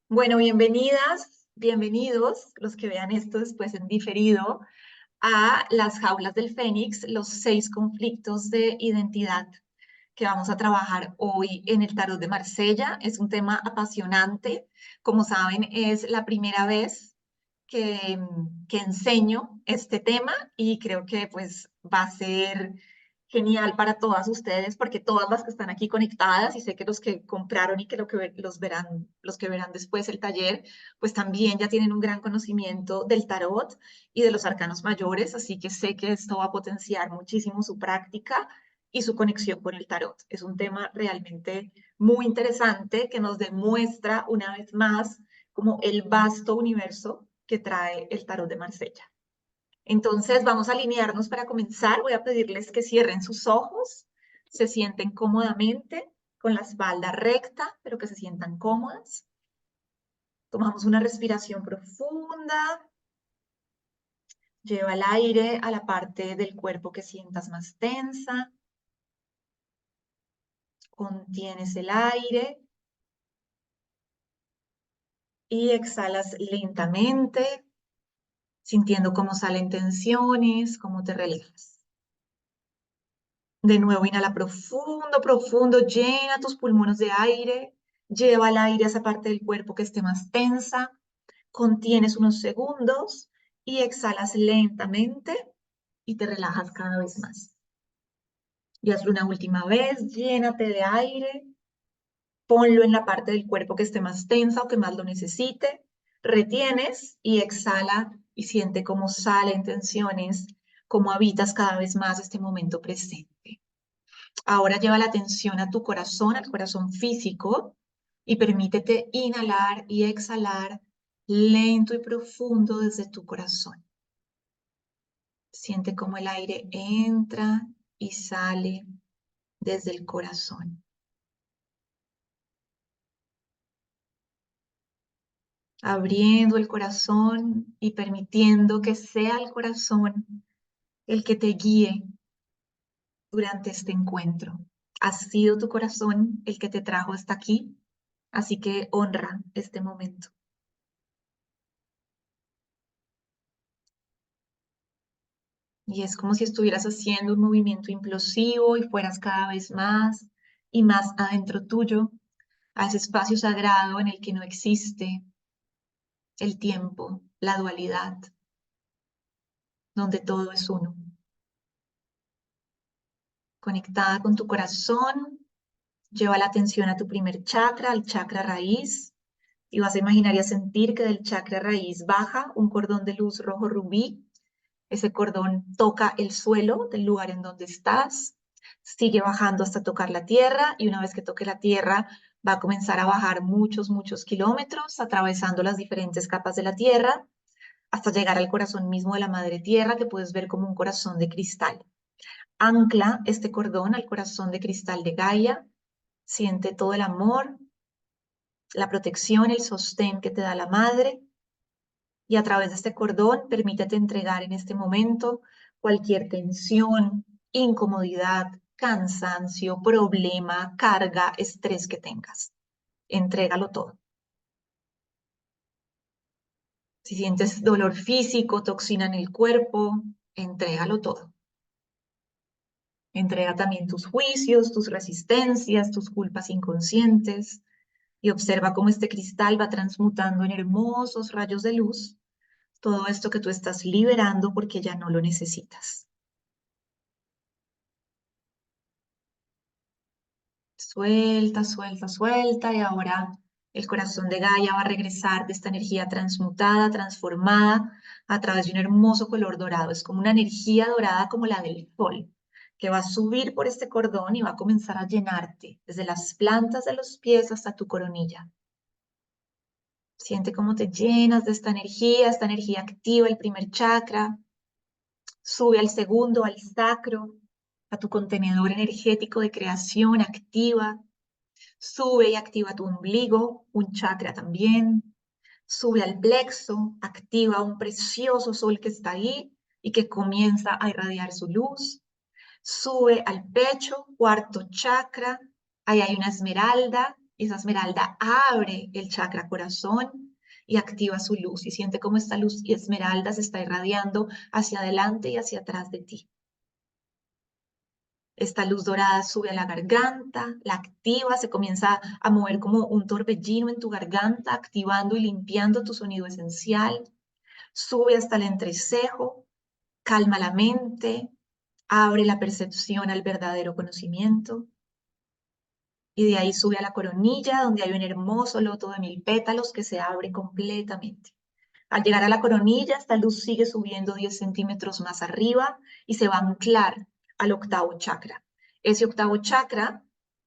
Bueno, bienvenidas, bienvenidos, los que vean esto después en diferido, a Las Jaulas del Fénix, los 6 conflictos de identidad que vamos a trabajar hoy en el Tarot de Marsella. Es un tema apasionante. Como saben, es la primera vez que enseño este tema y creo que pues va a ser genial para todas ustedes porque todas las que están aquí conectadas y sé que los que compraron y que, los que verán después el taller, pues también ya tienen un gran conocimiento del tarot y de los arcanos mayores, así que sé que esto va a potenciar muchísimo su práctica y su conexión con el tarot. Es un tema realmente muy interesante que nos demuestra una vez más como el vasto universo que trae el tarot de Marsella. Entonces, vamos a alinearnos para comenzar. Voy a pedirles que cierren sus ojos, se sienten cómodamente, con la espalda recta, pero que se sientan cómodas. Tomamos una respiración profunda. Lleva el aire a la parte del cuerpo que sientas más tensa. Contienes el aire y exhalas lentamente, sintiendo cómo salen tensiones, cómo te relajas. De nuevo, inhala profundo, profundo, llena tus pulmones de aire, lleva el aire a esa parte del cuerpo que esté más tensa, contienes unos segundos y exhalas lentamente y te relajas cada vez más. Y hazlo una última vez, llénate de aire, ponlo en la parte del cuerpo que esté más tensa o que más lo necesite, retienes y exhala y siente cómo salen tensiones, cómo habitas cada vez más este momento presente. Ahora lleva la atención a tu corazón, al corazón físico, y permítete inhalar y exhalar lento y profundo desde tu corazón. Siente cómo el aire entra y sale desde el corazón. Abriendo el corazón y permitiendo que sea el corazón el que te guíe durante este encuentro. Ha sido tu corazón el que te trajo hasta aquí, así que honra este momento. Y es como si estuvieras haciendo un movimiento implosivo y fueras cada vez más y más adentro tuyo, a ese espacio sagrado en el que no existe el tiempo, la dualidad, donde todo es uno. Conectada con tu corazón, lleva la atención a tu primer chakra, al chakra raíz, y vas a imaginar y a sentir que del chakra raíz baja un cordón de luz rojo rubí. Ese cordón toca el suelo del lugar en donde estás, sigue bajando hasta tocar la tierra y una vez que toque la tierra va a comenzar a bajar muchos, muchos kilómetros, atravesando las diferentes capas de la tierra hasta llegar al corazón mismo de la madre tierra que puedes ver como un corazón de cristal. Ancla este cordón al corazón de cristal de Gaia, siente todo el amor, la protección, el sostén que te da la madre y a través de este cordón permítete entregar en este momento cualquier tensión, incomodidad, cansancio, problema, carga, estrés que tengas. Entrégalo todo. Si sientes dolor físico, toxina en el cuerpo, entrégalo todo. Entrega también tus juicios, tus resistencias, tus culpas inconscientes y observa cómo este cristal va transmutando en hermosos rayos de luz todo esto que tú estás liberando porque ya no lo necesitas. Suelta, suelta, suelta y ahora el corazón de Gaia va a regresar de esta energía transmutada, transformada a través de un hermoso color dorado. Es como una energía dorada como la del sol, que va a subir por este cordón y va a comenzar a llenarte desde las plantas de los pies hasta tu coronilla. Siente cómo te llenas de esta energía activa el primer chakra, sube al segundo, al sacro, a tu contenedor energético de creación activa. Sube y activa tu ombligo, un chakra también. Sube al plexo, activa un precioso sol que está ahí y que comienza a irradiar su luz. Sube al pecho, cuarto chakra. Ahí hay una esmeralda esa esmeralda abre el chakra corazón y activa su luz y siente cómo esta luz y esmeralda se está irradiando hacia adelante y hacia atrás de ti. Esta luz dorada sube a la garganta, la activa, se comienza a mover como un torbellino en tu garganta, activando y limpiando tu sonido esencial. Sube hasta el entrecejo, calma la mente, abre la percepción al verdadero conocimiento. Y de ahí sube a la coronilla, donde hay un hermoso loto de 1000 pétalos que se abre completamente. Al llegar a la coronilla, esta luz sigue subiendo 10 centímetros más arriba y se va a anclar al octavo chakra. Ese octavo chakra,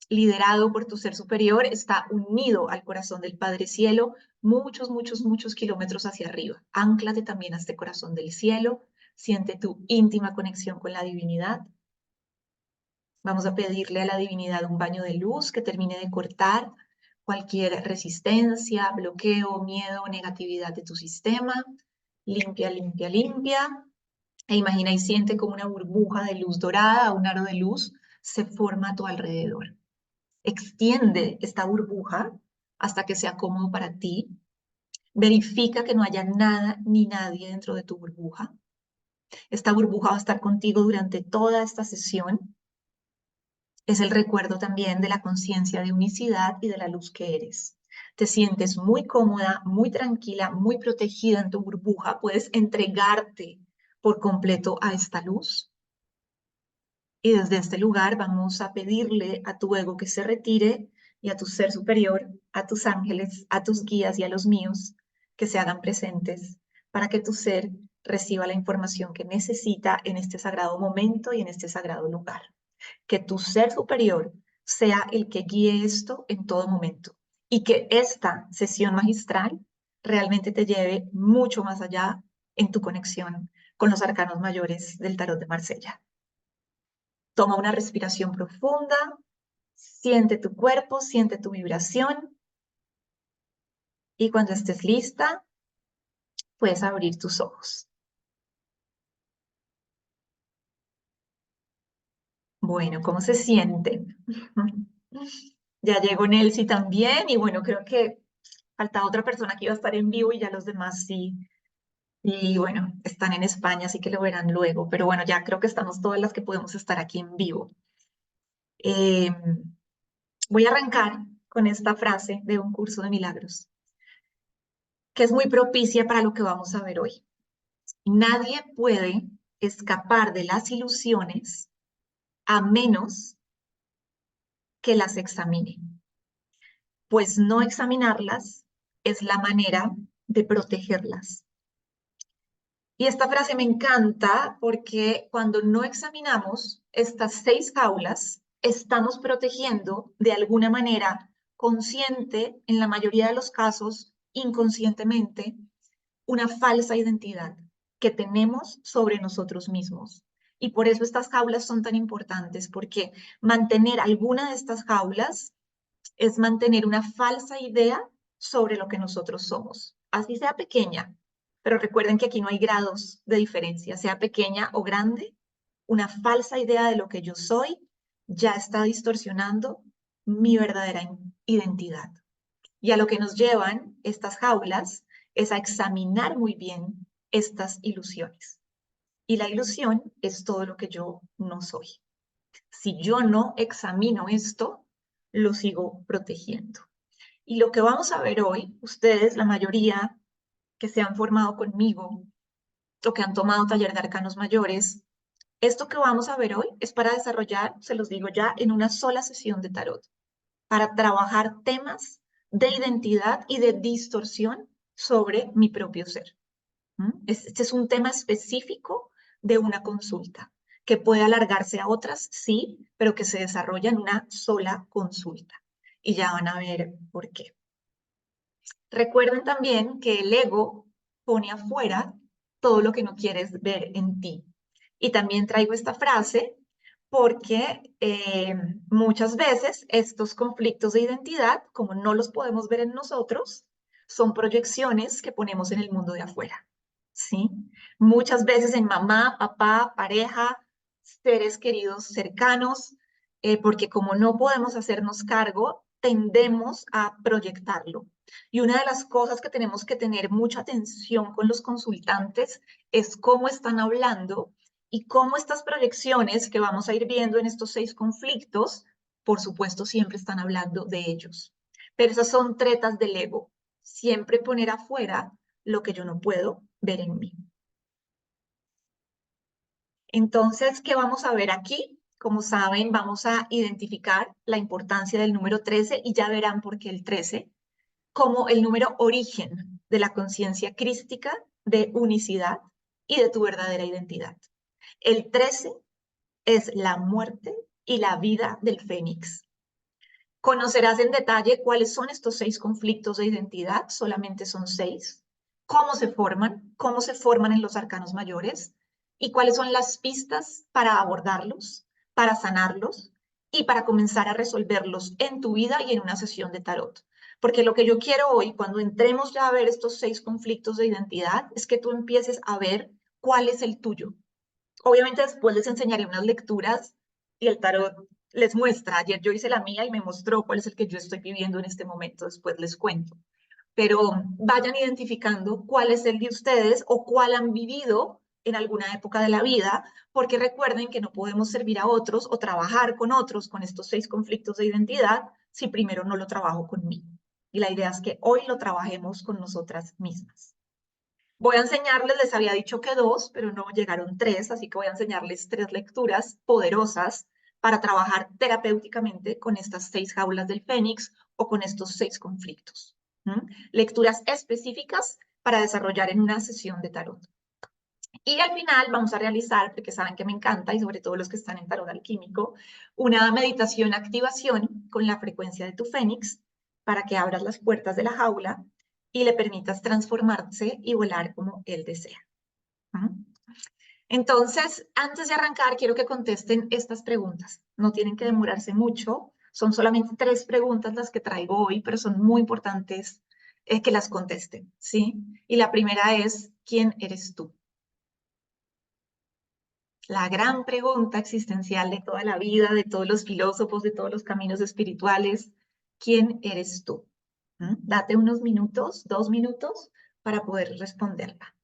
liderado por tu ser superior, está unido al corazón del Padre Cielo, muchos, muchos, muchos kilómetros hacia arriba. Ánclate también a este corazón del cielo, siente tu íntima conexión con la divinidad. Vamos a pedirle a la divinidad un baño de luz que termine de cortar cualquier resistencia, bloqueo, miedo o negatividad de tu sistema. Limpia, limpia, limpia. E imagina y siente como una burbuja de luz dorada, un aro de luz, se forma a tu alrededor. Extiende esta burbuja hasta que sea cómodo para ti. Verifica que no haya nada ni nadie dentro de tu burbuja. Esta burbuja va a estar contigo durante toda esta sesión. Es el recuerdo también de la conciencia de unicidad y de la luz que eres. Te sientes muy cómoda, muy tranquila, muy protegida en tu burbuja. Puedes entregarte por completo a esta luz. Y desde este lugar vamos a pedirle a tu ego que se retire y a tu ser superior, a tus ángeles, a tus guías y a los míos que se hagan presentes para que tu ser reciba la información que necesita en este sagrado momento y en este sagrado lugar. Que tu ser superior sea el que guíe esto en todo momento y que esta sesión magistral realmente te lleve mucho más allá en tu conexión con los arcanos mayores del tarot de Marsella. Toma una respiración profunda, siente tu cuerpo, siente tu vibración y cuando estés lista, puedes abrir tus ojos. Bueno, ¿cómo se sienten? Ya llegó Nelsie también y bueno, creo que falta otra persona que iba a estar en vivo y ya los demás sí. Y bueno, están en España, así que lo verán luego. Pero bueno, ya creo que estamos todas las que podemos estar aquí en vivo. Eh, Voy a arrancar con esta frase de un curso de milagros, que es muy propicia para lo que vamos a ver hoy. Nadie puede escapar de las ilusiones a menos que las examine, pues no examinarlas es la manera de protegerlas. Y esta frase me encanta porque cuando no examinamos estas 6 jaulas, estamos protegiendo de alguna manera consciente, en la mayoría de los casos, inconscientemente, una falsa identidad que tenemos sobre nosotros mismos. Y por eso estas jaulas son tan importantes, porque mantener alguna de estas jaulas es mantener una falsa idea sobre lo que nosotros somos, así sea pequeña, pero recuerden que aquí no hay grados de diferencia, sea pequeña o grande, una falsa idea de lo que yo soy ya está distorsionando mi verdadera identidad. Y a lo que nos llevan estas jaulas es a examinar muy bien estas ilusiones. Y la ilusión es todo lo que yo no soy. Si yo no examino esto, lo sigo protegiendo. Y lo que vamos a ver hoy, ustedes, la mayoría que se han formado conmigo o que han tomado taller de arcanos mayores, esto que vamos a ver hoy es para desarrollar, se los digo ya, en una sola sesión de tarot, para trabajar temas de identidad y de distorsión sobre mi propio ser. Este es un tema específico de una consulta, que puede alargarse a otras, sí, pero que se desarrolla en una sola consulta. Y ya van a ver por qué. Recuerden también que el ego pone afuera todo lo que no quieres ver en ti. Y también traigo esta frase porque muchas veces estos conflictos de identidad, como no los podemos ver en nosotros, son proyecciones que ponemos en el mundo de afuera. ¿Sí? Muchas veces en mamá, papá, pareja, seres queridos cercanos, porque como no podemos hacernos cargo, tendemos a proyectarlo. Y una de las cosas que tenemos que tener mucha atención con los consultantes es cómo están hablando y cómo estas proyecciones que vamos a ir viendo en estos 6 conflictos, por supuesto, siempre están hablando de ellos. Pero esas son tretas del ego. Siempre poner afuera lo que yo no puedo ver en mí. Entonces, ¿qué vamos a ver aquí? Como saben, vamos a identificar la importancia del número 13 y ya verán por qué el 13 como el número origen de la conciencia crística de unicidad y de tu verdadera identidad. El 13 es la muerte y la vida del Fénix. Conocerás en detalle cuáles son estos 6 conflictos de identidad, solamente son 6, cómo se forman en los arcanos mayores y cuáles son las pistas para abordarlos, para sanarlos y para comenzar a resolverlos en tu vida y en una sesión de tarot. Porque lo que yo quiero hoy, cuando entremos ya a ver estos 6 conflictos de identidad, es que tú empieces a ver cuál es el tuyo. Obviamente después les enseñaré unas lecturas y el tarot les muestra. Ayer yo hice la mía y me mostró cuál es el que yo estoy viviendo en este momento. Después les cuento. Pero vayan identificando cuál es el de ustedes o cuál han vivido en alguna época de la vida, porque recuerden que no podemos servir a otros o trabajar con otros con estos 6 conflictos de identidad si primero no lo trabajo conmigo. Y la idea es que hoy lo trabajemos con nosotras mismas. Voy a enseñarles, les había dicho que 2, pero no llegaron 3, así que voy a enseñarles 3 lecturas poderosas para trabajar terapéuticamente con estas 6 jaulas del Fénix o con estos 6 conflictos. Lecturas específicas para desarrollar en una sesión de tarot. Y al final vamos a realizar, porque saben que me encanta, y sobre todo los que están en tarot alquímico, una meditación activación con la frecuencia de tu Fénix para que abras las puertas de la jaula y le permitas transformarse y volar como él desea. Entonces, antes de arrancar, quiero que contesten estas preguntas. No tienen que demorarse mucho. Son solamente 3 preguntas las que traigo hoy, pero son muy importantes que las contesten, ¿sí? Y la primera es, ¿quién eres tú? La gran pregunta existencial de toda la vida, de todos los filósofos, de todos los caminos espirituales. ¿Quién eres tú? Date unos minutos, 2 minutos, para poder responderla.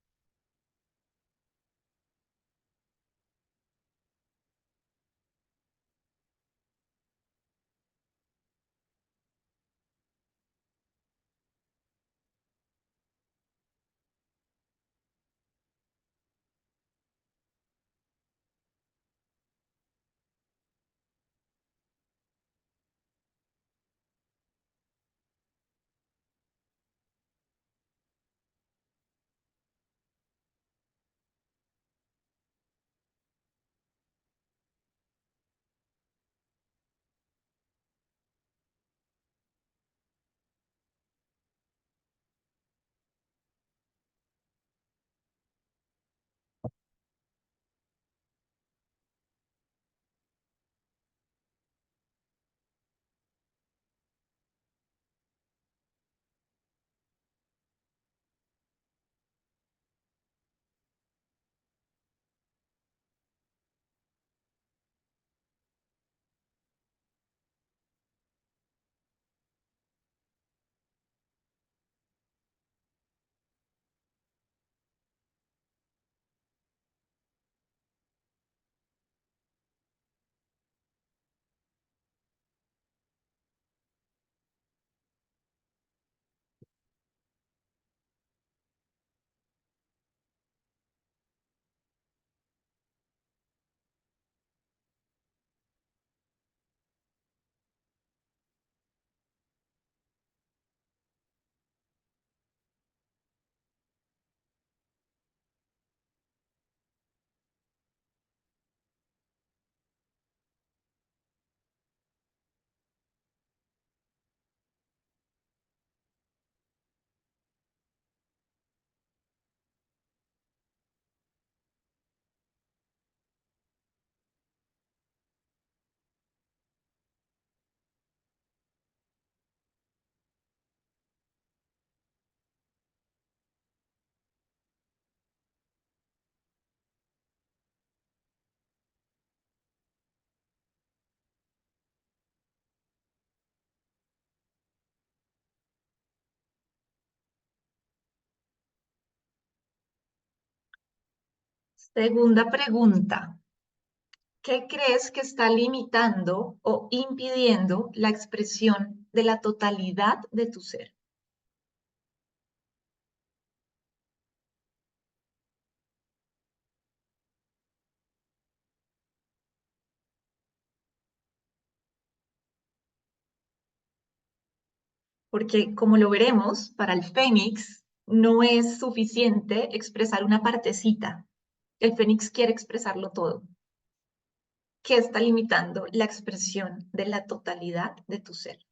Segunda pregunta. ¿Qué crees que está limitando o impidiendo la expresión de la totalidad de tu ser? Porque como lo veremos, para el fénix no es suficiente expresar una partecita. El fénix quiere expresarlo todo. ¿Qué está limitando la expresión de la totalidad de tu ser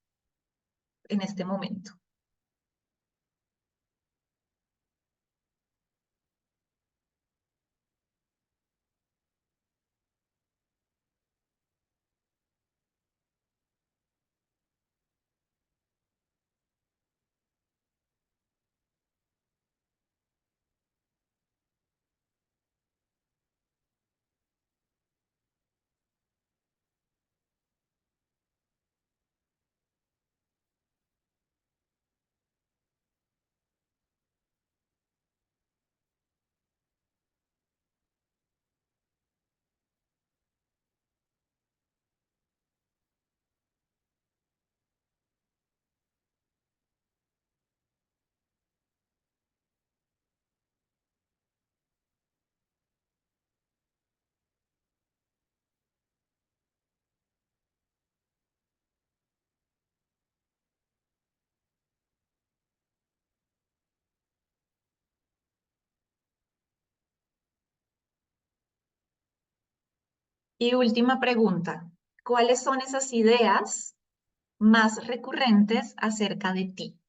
en este momento? Y última pregunta. ¿Cuáles son esas ideas más recurrentes acerca de ti?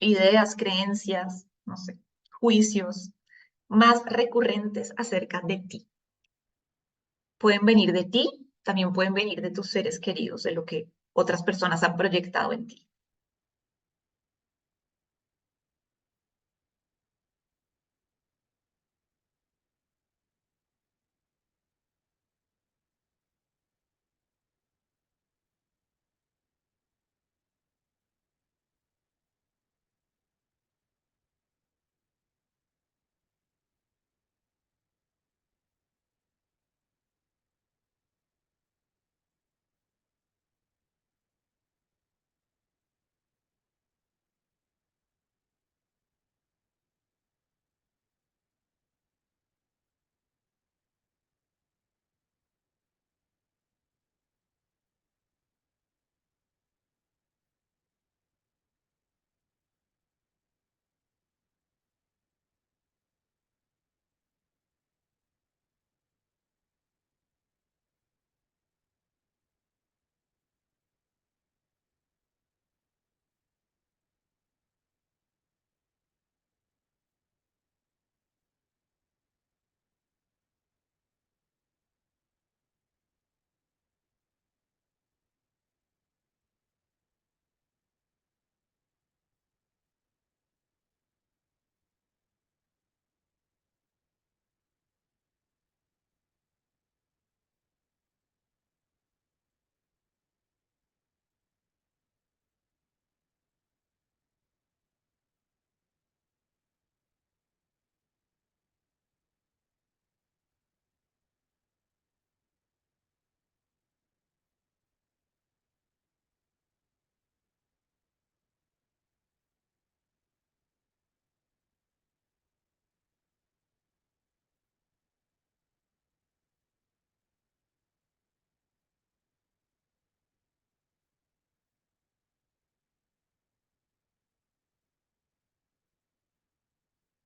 Ideas, creencias, no sé, juicios más recurrentes acerca de ti. Pueden venir de ti, también pueden venir de tus seres queridos, de lo que otras personas han proyectado en ti.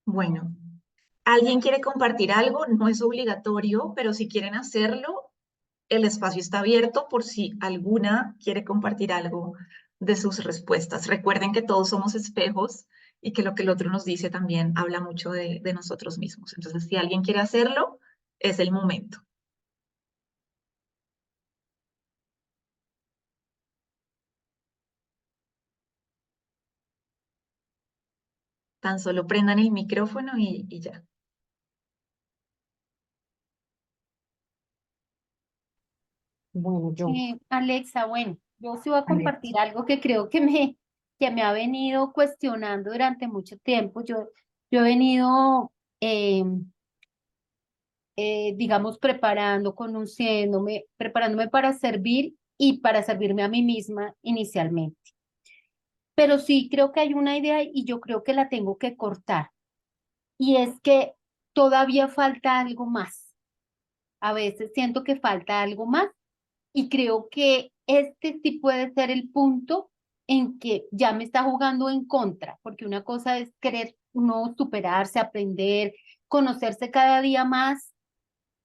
Bueno, ¿alguien quiere compartir algo? No es obligatorio, pero si quieren hacerlo, el espacio está abierto por si alguna quiere compartir algo de sus respuestas. Recuerden que todos somos espejos y que lo que el otro nos dice también habla mucho de nosotros mismos. Entonces, si alguien quiere hacerlo, es el momento. Tan solo prendan el micrófono y ya. Bueno, yo, Alexa, bueno, yo sí voy a Ale, compartir algo que creo que me ha venido cuestionando durante mucho tiempo. Yo he venido digamos, preparándome para servir y para servirme a mí misma inicialmente. Pero sí creo que hay una idea y yo creo que la tengo que cortar. Y es que todavía falta algo más. A veces siento que falta algo más y creo que este sí puede ser el punto en que ya me está jugando en contra, porque una cosa es querer uno superarse, aprender, conocerse cada día más,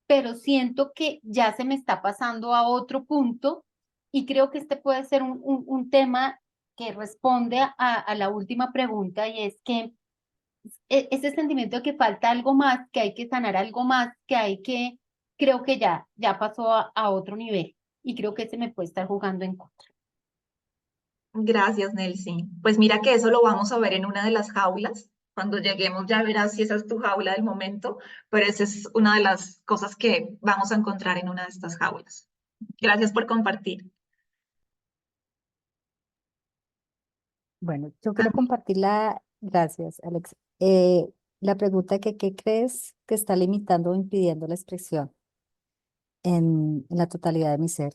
pero siento que ya se me está pasando a otro punto y creo que este puede ser un tema que responde a la última pregunta y es que ese sentimiento de que falta algo más, que hay que sanar algo más, creo que ya pasó a otro nivel y creo que se me puede estar jugando en contra. Gracias, Nelcy. Pues mira que eso lo vamos a ver en una de las jaulas. Cuando lleguemos ya verás si esa es tu jaula del momento, pero esa es una de las cosas que vamos a encontrar en una de estas jaulas. Gracias por compartir. Bueno, yo Ah, quiero compartir gracias, Alex. La pregunta que, ¿qué crees que está limitando o impidiendo la expresión en la totalidad de mi ser?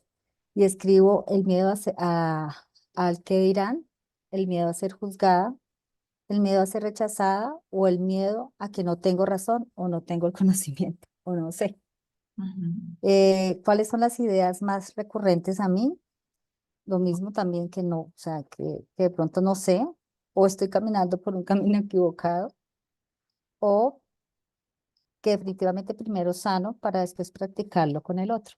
Y escribo el miedo al que dirán, el miedo a ser juzgada, el miedo a ser rechazada o el miedo a que no tengo razón o no tengo el conocimiento o no sé. ujú. ¿Cuáles son las ideas más recurrentes a mí? Lo mismo también que no, o sea, que de pronto no sé o estoy caminando por un camino equivocado o que definitivamente primero sano para después practicarlo con el otro.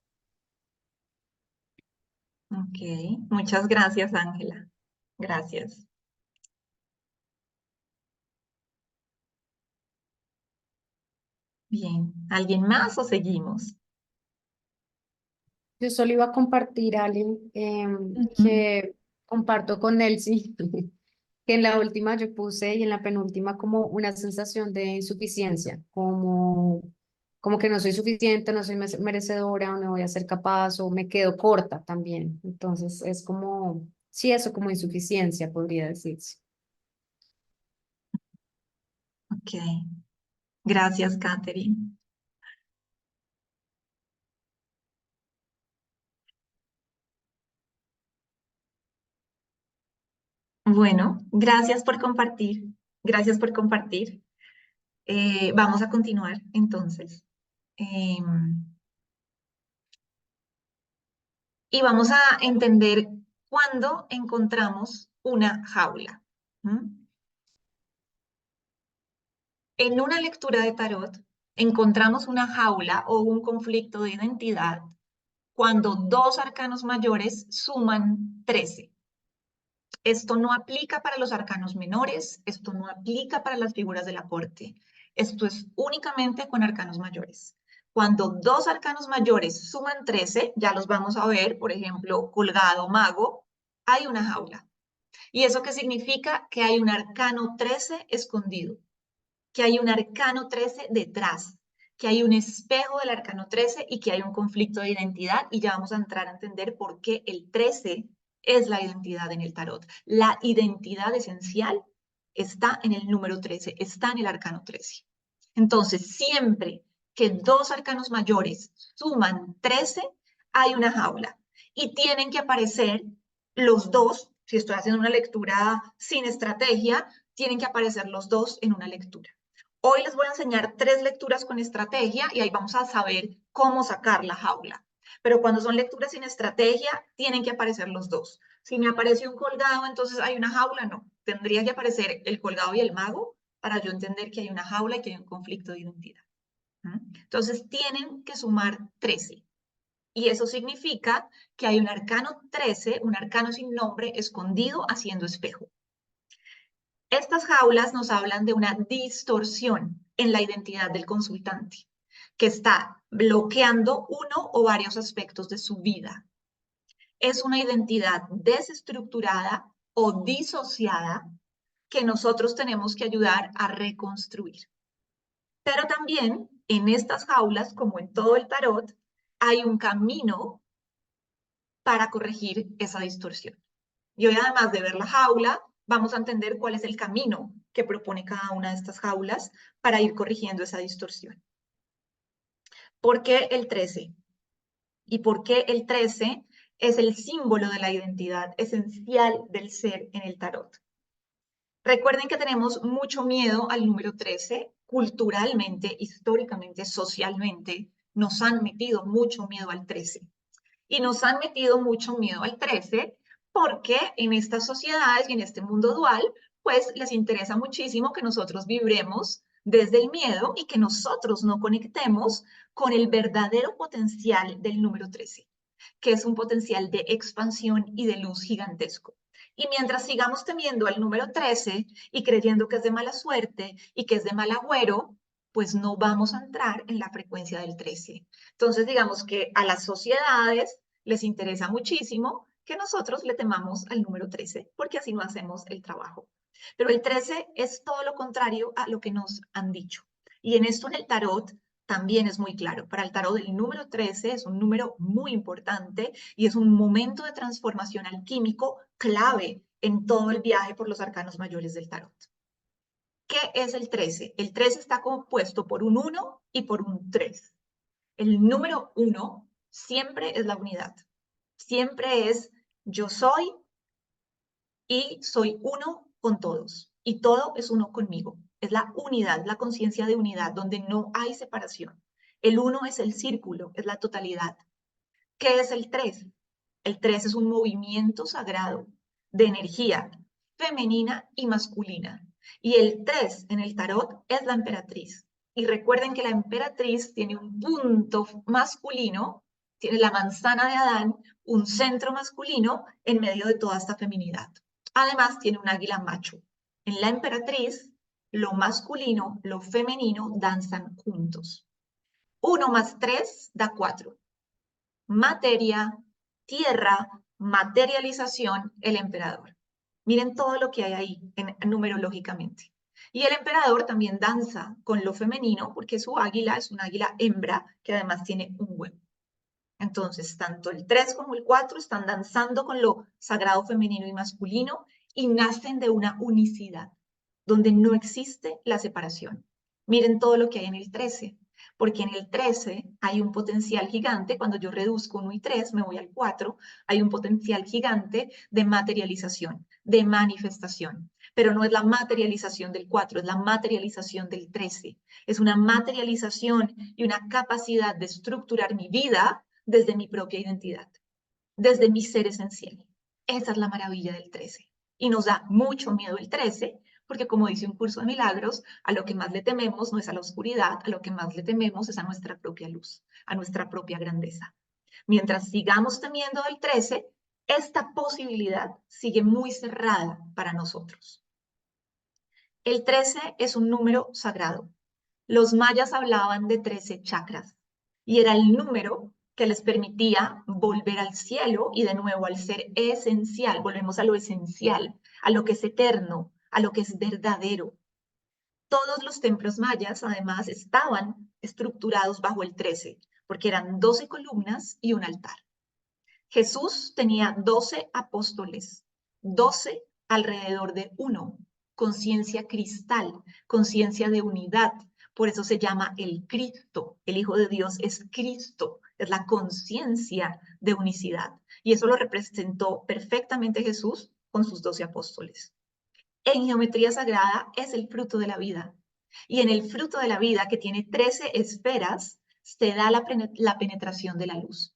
Ok, muchas gracias, Ángela. Gracias. Bien, ¿alguien más o seguimos? Yo solo iba a compartir, alguien Ujú. que comparto con Elsie, que en la última yo puse y en la penúltima como una sensación de insuficiencia, como que no soy suficiente, no soy merecedora o no voy a ser capaz o me quedo corta también. Entonces es como, sí, eso como insuficiencia podría decirse. Ok, gracias, Catherine. Bueno, gracias por compartir. Gracias por compartir. Vamos a continuar entonces. Em, y vamos a entender cuándo encontramos una jaula. ¿Mm? En una lectura de tarot encontramos una jaula o un conflicto de identidad cuando dos arcanos mayores suman 13. Esto no aplica para los arcanos menores, esto no aplica para las figuras del aporte. Esto es únicamente con arcanos mayores. Cuando dos arcanos mayores suman 13, ya los vamos a ver, por ejemplo, colgado mago, hay una jaula. ¿Y eso qué significa? Que hay un arcano 13 escondido, que hay un arcano 13 detrás, que hay un espejo del arcano 13 y que hay un conflicto de identidad y ya vamos a entrar a entender por qué el 13 es la identidad en el tarot. La identidad esencial está en el número 13, está en el arcano 13. Entonces, siempre que dos arcanos mayores suman 13, hay una jaula y tienen que aparecer los dos. Si estoy haciendo una lectura sin estrategia, tienen que aparecer los dos en una lectura. Hoy les voy a enseñar 3 lecturas con estrategia y ahí vamos a saber cómo sacar la jaula. Pero cuando son lecturas sin estrategia, tienen que aparecer los dos. Si me aparece un colgado, entonces hay una jaula, no. Tendría que aparecer el colgado y el mago para yo entender que hay una jaula y que hay un conflicto de identidad. Entonces tienen que sumar 13. Y eso significa que hay un arcano 13, un arcano sin nombre escondido haciendo espejo. Estas jaulas nos hablan de una distorsión en la identidad del consultante, que está bloqueando uno o varios aspectos de su vida. Es una identidad desestructurada o disociada que nosotros tenemos que ayudar a reconstruir. Pero también en estas jaulas, como en todo el tarot, hay un camino para corregir esa distorsión. Y hoy, además de ver la jaula, vamos a entender cuál es el camino que propone cada una de estas jaulas para ir corrigiendo esa distorsión. ¿Por qué el 13? ¿Y por qué el 13 es el símbolo de la identidad esencial del ser en el tarot? Recuerden que tenemos mucho miedo al número 13, culturalmente, históricamente, socialmente, nos han metido mucho miedo al 13. Y nos han metido mucho miedo al 13 porque en estas sociedades y en este mundo dual, pues les interesa muchísimo que nosotros vibremos desde el miedo y que nosotros no conectemos con el verdadero potencial del número 13, que es un potencial de expansión y de luz gigantesco. Y mientras sigamos temiendo al número 13 y creyendo que es de mala suerte y que es de mal agüero, pues no vamos a entrar en la frecuencia del 13. Entonces, digamos que a las sociedades les interesa muchísimo que nosotros le temamos al número 13, porque así no hacemos el trabajo. Pero el 13 es todo lo contrario a lo que nos han dicho. Y en esto en el tarot también es muy claro. Para el tarot el número 13 es un número muy importante y es un momento de transformación alquímico clave en todo el viaje por los arcanos mayores del tarot. ¿Qué es el 13? El 13 está compuesto por un 1 y por un 3. El número 1 siempre es la unidad. Siempre es yo soy y soy uno con todos. Y todo es uno conmigo. Es la unidad, la conciencia de unidad, donde no hay separación. El 1 es el círculo, es la totalidad. ¿Qué es el 3? El 3 es un movimiento sagrado de energía femenina y masculina. Y el 3 en el tarot es la emperatriz. Y recuerden que la emperatriz tiene un punto masculino, tiene la manzana de Adán, un centro masculino en medio de toda esta feminidad. Además, tiene un águila macho. En la emperatriz, lo masculino, lo femenino danzan juntos. 1 más 3 da 4. Materia, tierra, materialización, el emperador. Miren todo lo que hay ahí numerológicamente. Y el emperador también danza con lo femenino porque su águila es una águila hembra que además tiene un huevo. Entonces, tanto el 3 como el 4 están danzando con lo sagrado femenino y masculino y nacen de una unicidad, donde no existe la separación. Miren todo lo que hay en el 13, porque en el 13 hay un potencial gigante, cuando yo reduzco 1 y 3, me voy al 4, hay un potencial gigante de materialización, de manifestación. Pero no es la materialización del 4, es la materialización del 13. Es una materialización y una capacidad de estructurar mi vida desde mi propia identidad, desde mi ser esencial. Esa es la maravilla del 13. Y nos da mucho miedo el 13, porque como dice un curso de milagros, a lo que más le tememos no es a la oscuridad, a lo que más le tememos es a nuestra propia luz, a nuestra propia grandeza. Mientras sigamos temiendo el 13, esta posibilidad sigue muy cerrada para nosotros. El 13 es un número sagrado. Los mayas hablaban de 13 chakras y era el número que les permitía volver al cielo y de nuevo al ser esencial. Volvemos a lo esencial, a lo que es eterno, a lo que es verdadero. Todos los templos mayas además estaban estructurados bajo el 13, porque eran 12 columnas y un altar. Jesús tenía 12 apóstoles, 12 alrededor de uno, conciencia cristal, conciencia de unidad. Por eso se llama el Cristo. El Hijo de Dios es Cristo, es la conciencia de unicidad. Y eso lo representó perfectamente Jesús con sus 12 apóstoles. En geometría sagrada es el fruto de la vida. Y en el fruto de la vida, que tiene 13 esferas, se da la penetración de la luz.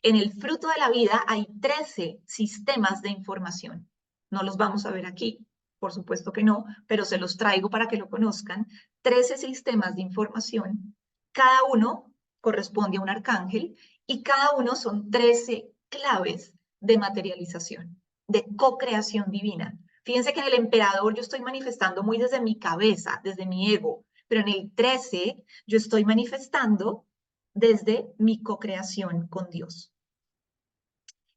En el fruto de la vida hay 13 sistemas de información. No los vamos a ver aquí, por supuesto que no, pero se los traigo para que lo conozcan. 13 sistemas de información. Cada uno corresponde a un arcángel y cada uno son 13 claves de materialización, de co-creación divina. Fíjense que en el emperador yo estoy manifestando muy desde mi cabeza, desde mi ego, pero en el 13 yo estoy manifestando desde mi co-creación con Dios.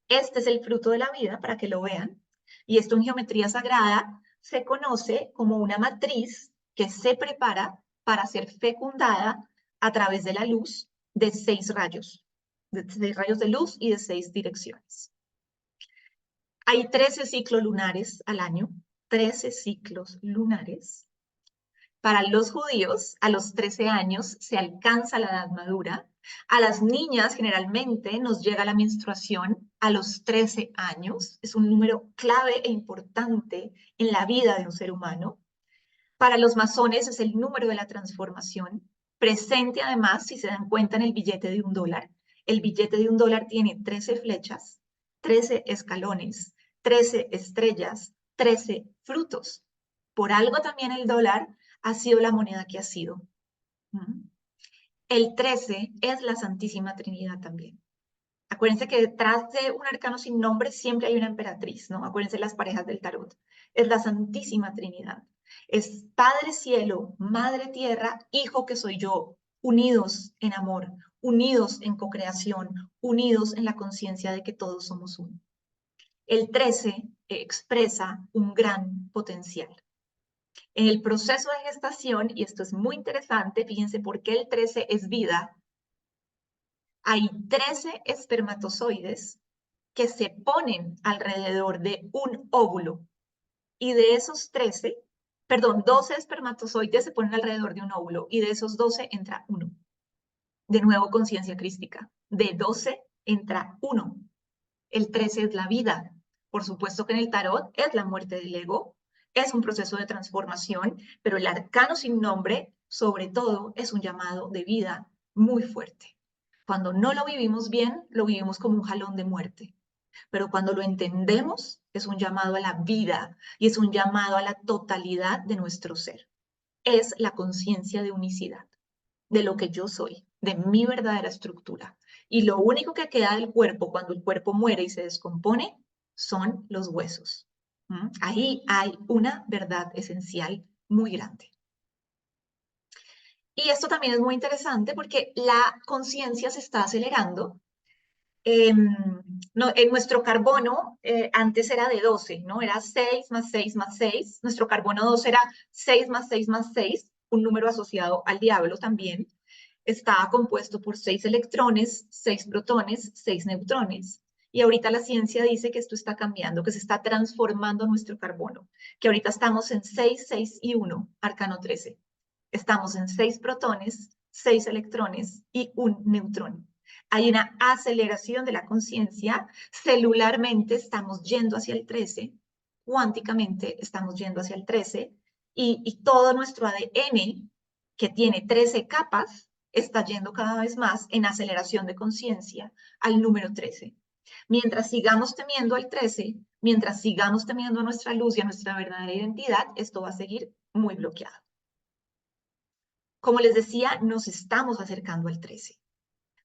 Este es el fruto de la vida, para que lo vean, y esto en geometría sagrada se conoce como una matriz que se prepara para ser fecundada a través de la luz de 6 rayos, de luz y de 6 direcciones. Hay 13 ciclos lunares al año, 13 ciclos lunares. Para los judíos, a los 13 años se alcanza la edad madura A las niñas generalmente nos llega la menstruación a los 13 años. Es un número clave e importante en la vida de un ser humano. Para los masones es el número de la transformación, presente además, si se dan cuenta, en el billete de $1. El billete de $1 tiene 13 flechas, 13 escalones, 13 estrellas, 13 frutos. Por algo también el dólar ha sido la moneda que ha sido. El 13 es la Santísima Trinidad también. Acuérdense que detrás de un arcano sin nombre siempre hay una emperatriz, ¿no? Acuérdense las parejas del tarot. Es la Santísima Trinidad. Es Padre Cielo, Madre Tierra, Hijo que soy yo, unidos en amor, unidos en cocreación, unidos en la conciencia de que todos somos uno. El 13 expresa un gran potencial. En el proceso de gestación, y esto es muy interesante, fíjense por qué el 13 es vida, hay 13 espermatozoides que se ponen alrededor de un óvulo. Y de esos 12 espermatozoides se ponen alrededor de un óvulo. Y de esos 12 entra uno. De nuevo, conciencia crística. De 12 entra uno. El 13 es la vida. Por supuesto que en el tarot es la muerte del ego. Es un proceso de transformación. Pero el arcano sin nombre, sobre todo, es un llamado de vida muy fuerte. Cuando no lo vivimos bien, lo vivimos como un jalón de muerte. Pero cuando lo entendemos, es un llamado a la vida y es un llamado a la totalidad de nuestro ser. Es la conciencia de unicidad, de lo que yo soy, de mi verdadera estructura. Y lo único que queda del cuerpo cuando el cuerpo muere y se descompone son los huesos. Ahí hay una verdad esencial muy grande. Y esto también es muy interesante porque la conciencia se está acelerando. En nuestro carbono antes era de 12, ¿no? Era 6 más 6 más 6. Nuestro carbono 2 era 6 más 6 más 6, un número asociado al diablo también. Estaba compuesto por 6 electrones, 6 protones, 6 neutrones. Y ahorita la ciencia dice que esto está cambiando, que se está transformando nuestro carbono, que ahorita estamos en 6, 6 y 1, arcano 13. Estamos en 6 protones, 6 electrones y un neutrón. Hay una aceleración de la conciencia, celularmente estamos yendo hacia el 13, cuánticamente estamos yendo hacia el 13, y todo nuestro ADN, que tiene 13 capas, está yendo cada vez más en aceleración de conciencia al número 13. Mientras sigamos temiendo al 13, mientras sigamos temiendo a nuestra luz y a nuestra verdadera identidad, esto va a seguir muy bloqueado. Como les decía, nos estamos acercando al 13.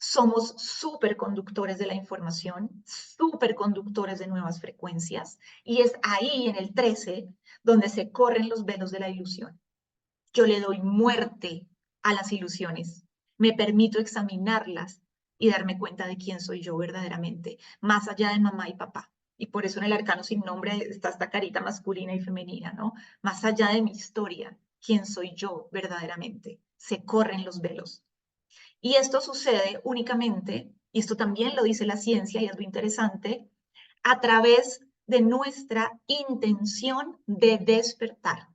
Somos superconductores de la información, superconductores de nuevas frecuencias, y es ahí en el 13 donde se corren los velos de la ilusión. Yo le doy muerte a las ilusiones, me permito examinarlas y darme cuenta de quién soy yo verdaderamente, más allá de mamá y papá. Y por eso en el arcano sin nombre está esta carita masculina y femenina, ¿no? Más allá de mi historia, quién soy yo verdaderamente. Se corren los velos. Y esto sucede únicamente, y esto también lo dice la ciencia y es lo interesante, a través de nuestra intención de despertar.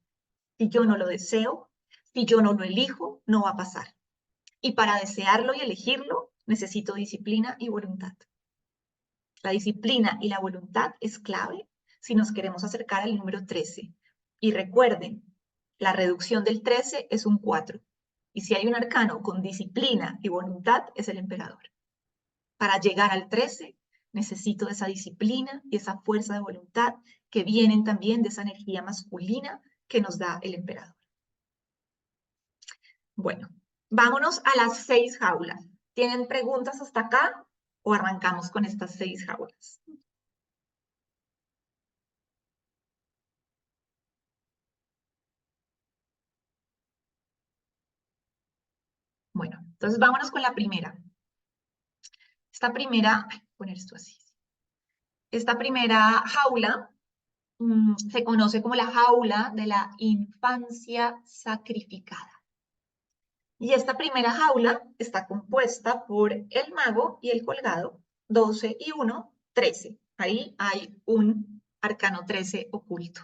Si yo no lo deseo, si yo no lo elijo, no va a pasar. Y para desearlo y elegirlo, necesito disciplina y voluntad. La disciplina y la voluntad es clave si nos queremos acercar al número 13. Y recuerden, la reducción del 13 es un 4. Y si hay un arcano con disciplina y voluntad, es el emperador. Para llegar al 13, necesito esa disciplina y esa fuerza de voluntad que vienen también de esa energía masculina que nos da el emperador. Bueno, vámonos a las 6 jaulas. ¿Tienen preguntas hasta acá o arrancamos con estas 6 jaulas? Bueno, entonces vámonos con la primera. Esta primera, voy a poner esto así. Esta primera jaula se conoce como la jaula de la infancia sacrificada. Y esta primera jaula está compuesta por el mago y el colgado, 12 y 1, 13. Ahí hay un arcano 13 oculto.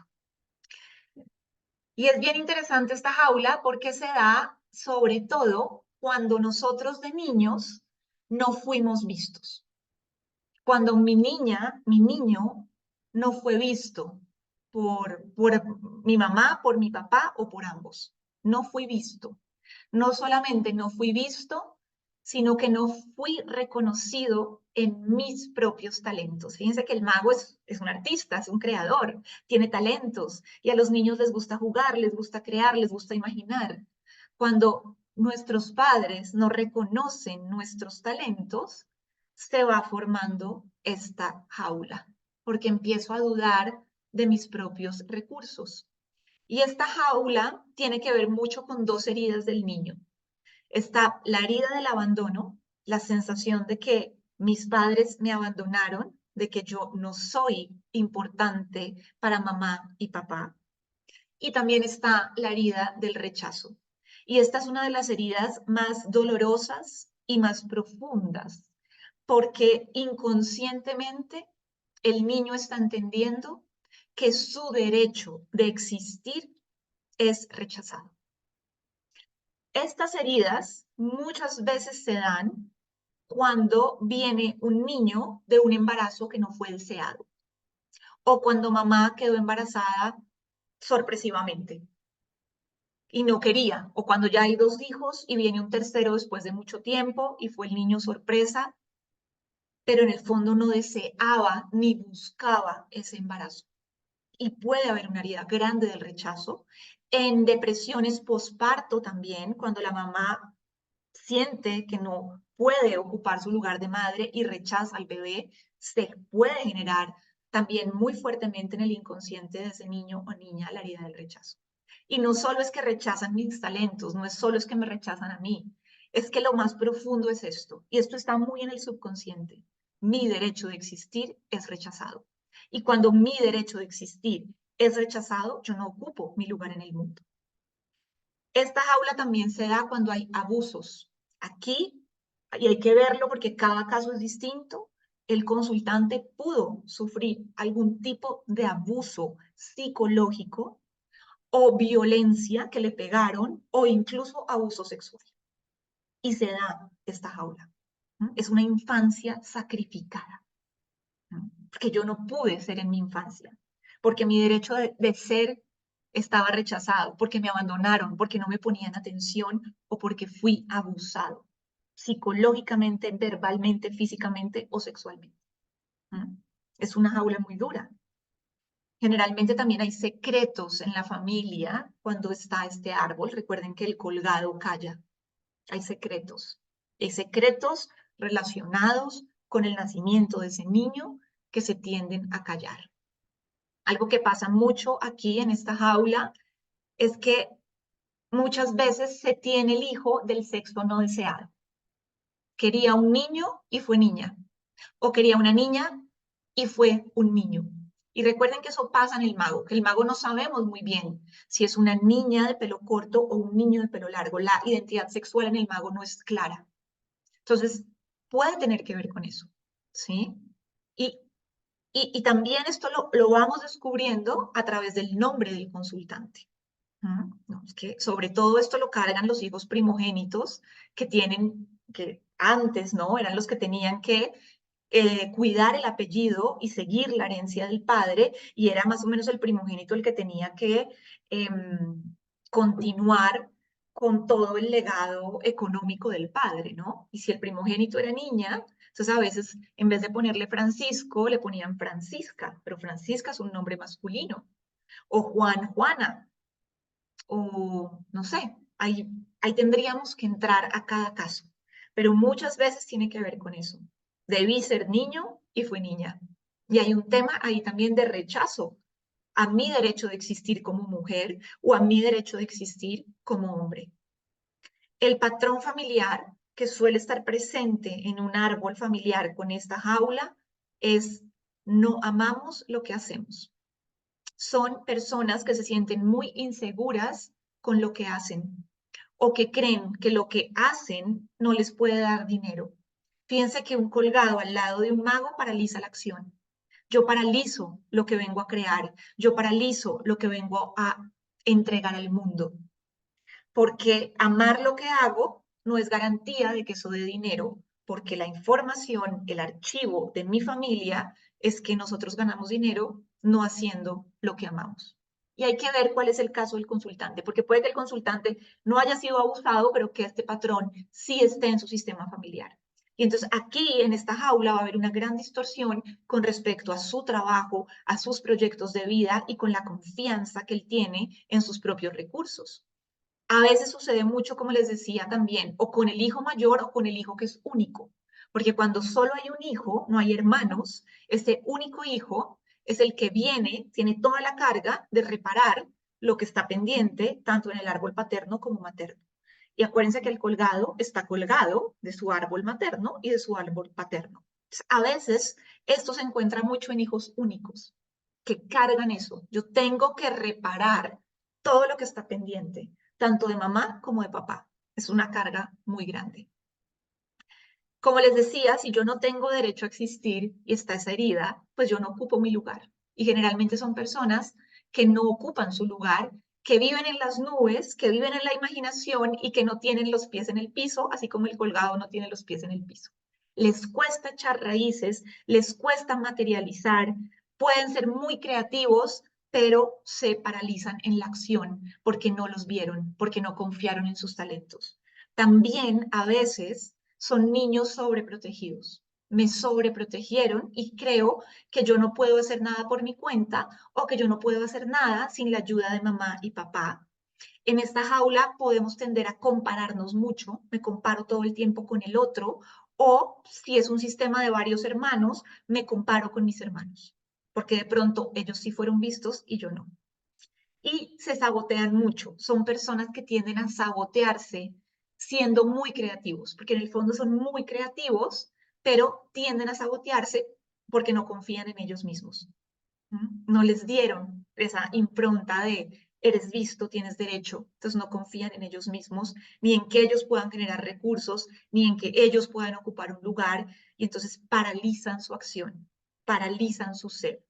Y es bien interesante esta jaula porque se da sobre todo cuando nosotros de niños no fuimos vistos. Cuando mi niño, no fue visto por mi mamá, por mi papá o por ambos. No fui visto. No solamente no fui visto, sino que no fui reconocido en mis propios talentos. Fíjense que el mago es un artista, es un creador, tiene talentos y a los niños les gusta jugar, les gusta crear, les gusta imaginar. Cuando nuestros padres no reconocen nuestros talentos, se va formando esta jaula, porque empiezo a dudar de mis propios recursos. Y esta jaula tiene que ver mucho con dos heridas del niño. Está la herida del abandono, la sensación de que mis padres me abandonaron, de que yo no soy importante para mamá y papá. Y también está la herida del rechazo. Y esta es una de las heridas más dolorosas y más profundas, porque inconscientemente el niño está entendiendo que su derecho de existir es rechazado. Estas heridas muchas veces se dan cuando viene un niño de un embarazo que no fue deseado o cuando mamá quedó embarazada sorpresivamente y no quería, o cuando ya hay dos hijos y viene un tercero después de mucho tiempo y fue el niño sorpresa, pero en el fondo no deseaba ni buscaba ese embarazo. Y puede haber una herida grande del rechazo. En depresiones posparto también, cuando la mamá siente que no puede ocupar su lugar de madre y rechaza al bebé, se puede generar también muy fuertemente en el inconsciente de ese niño o niña la herida del rechazo. Y no solo es que rechazan mis talentos, no es solo es que me rechazan a mí, es que lo más profundo es esto, y esto está muy en el subconsciente. Mi derecho de existir es rechazado. Y cuando mi derecho de existir es rechazado, yo no ocupo mi lugar en el mundo. Esta jaula también se da cuando hay abusos. Aquí, y hay que verlo porque cada caso es distinto, el consultante pudo sufrir algún tipo de abuso psicológico o violencia que le pegaron o incluso abuso sexual. Y se da esta jaula. Es una infancia sacrificada. Porque yo no pude ser en mi infancia, porque mi derecho de ser estaba rechazado, porque me abandonaron, porque no me ponían atención o porque fui abusado psicológicamente, verbalmente, físicamente o sexualmente. Es una jaula muy dura. Generalmente también hay secretos en la familia cuando está este árbol. Recuerden que el colgado calla. Hay secretos. Hay secretos relacionados con el nacimiento de ese niño que se tienden a callar. Algo que pasa mucho aquí en esta jaula es que muchas veces se tiene el hijo del sexo no deseado. Quería un niño y fue niña, o quería una niña y fue un niño. Y recuerden que eso pasa en el mago, que el mago no sabemos muy bien si es una niña de pelo corto o un niño de pelo largo. La identidad sexual en el mago no es clara. Entonces, puede tener que ver con eso, ¿sí? Y también esto lo vamos descubriendo a través del nombre del consultante. No, es que sobre todo esto lo cargan los hijos primogénitos que tienen, que antes, ¿no? Eran los que tenían que cuidar el apellido y seguir la herencia del padre, y era más o menos el primogénito el que tenía que continuar con todo el legado económico del padre, ¿no? Y si el primogénito era niña, entonces a veces en vez de ponerle Francisco, le ponían Francisca, pero Francisca es un nombre masculino, o Juan, Juana, o no sé, ahí tendríamos que entrar a cada caso, pero muchas veces tiene que ver con eso. Debí ser niño y fui niña. Y hay un tema ahí también de rechazo a mi derecho de existir como mujer o a mi derecho de existir como hombre. El patrón familiar que suele estar presente en un árbol familiar con esta jaula es no amamos lo que hacemos. Son personas que se sienten muy inseguras con lo que hacen o que creen que lo que hacen no les puede dar dinero. Fíjense que un colgado al lado de un mago paraliza la acción. Yo paralizo lo que vengo a crear, yo paralizo lo que vengo a entregar al mundo, porque amar lo que hago no es garantía de que eso dé dinero porque la información, el archivo de mi familia es que nosotros ganamos dinero no haciendo lo que amamos. Y hay que ver cuál es el caso del consultante, porque puede que el consultante no haya sido abusado, pero que este patrón sí esté en su sistema familiar. Y entonces aquí en esta jaula va a haber una gran distorsión con respecto a su trabajo, a sus proyectos de vida y con la confianza que él tiene en sus propios recursos. A veces sucede mucho, como les decía también, o con el hijo mayor o con el hijo que es único, porque cuando solo hay un hijo, no hay hermanos, ese único hijo es el que viene, tiene toda la carga de reparar lo que está pendiente, tanto en el árbol paterno como materno. Y acuérdense que el colgado está colgado de su árbol materno y de su árbol paterno. Entonces, a veces esto se encuentra mucho en hijos únicos, que cargan eso. Yo tengo que reparar todo lo que está pendiente, tanto de mamá como de papá. Es una carga muy grande. Como les decía, si yo no tengo derecho a existir y está esa herida, pues yo no ocupo mi lugar. Y generalmente son personas que no ocupan su lugar, que viven en las nubes, que viven en la imaginación y que no tienen los pies en el piso, así como el colgado no tiene los pies en el piso. Les cuesta echar raíces, les cuesta materializar, pueden ser muy creativos, pero se paralizan en la acción porque no los vieron, porque no confiaron en sus talentos. También a veces son niños sobreprotegidos. Me sobreprotegieron y creo que yo no puedo hacer nada por mi cuenta o que yo no puedo hacer nada sin la ayuda de mamá y papá. En esta jaula podemos tender a compararnos mucho, me comparo todo el tiempo con el otro, o si es un sistema de varios hermanos, me comparo con mis hermanos, porque de pronto ellos sí fueron vistos y yo no. Y se sabotean mucho, son personas que tienden a sabotearse siendo muy creativos, porque en el fondo son muy creativos, pero tienden a sabotearse porque no confían en ellos mismos. No les dieron esa impronta de eres visto, tienes derecho, entonces no confían en ellos mismos, ni en que ellos puedan generar recursos, ni en que ellos puedan ocupar un lugar, y entonces paralizan su acción, paralizan su ser.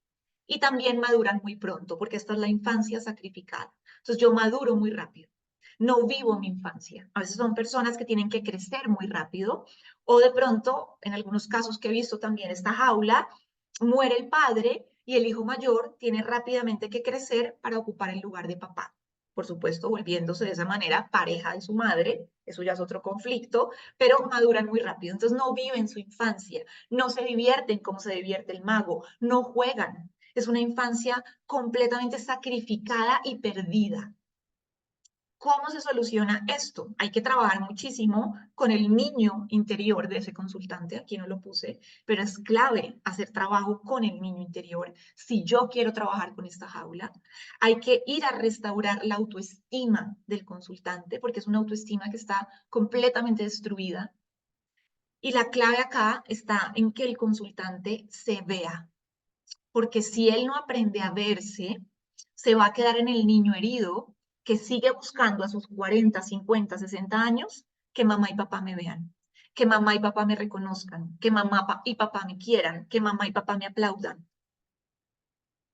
Y también maduran muy pronto, porque esta es la infancia sacrificada. Entonces yo maduro muy rápido. No vivo mi infancia. A veces son personas que tienen que crecer muy rápido, o de pronto, en algunos casos que he visto también esta jaula, muere el padre y el hijo mayor tiene rápidamente que crecer para ocupar el lugar de papá. Por supuesto, volviéndose de esa manera pareja de su madre, eso ya es otro conflicto, pero maduran muy rápido. Entonces no viven su infancia, no se divierten como se divierte el mago, no juegan. Es una infancia completamente sacrificada y perdida. ¿Cómo se soluciona esto? Hay que trabajar muchísimo con el niño interior de ese consultante, aquí no lo puse, pero es clave hacer trabajo con el niño interior. Si yo quiero trabajar con esta jaula, hay que ir a restaurar la autoestima del consultante, porque es una autoestima que está completamente destruida. Y la clave acá está en que el consultante se vea, porque si él no aprende a verse, se va a quedar en el niño herido que sigue buscando a sus 40, 50, 60 años que mamá y papá me vean, que mamá y papá me reconozcan, que mamá y papá me quieran, que mamá y papá me aplaudan.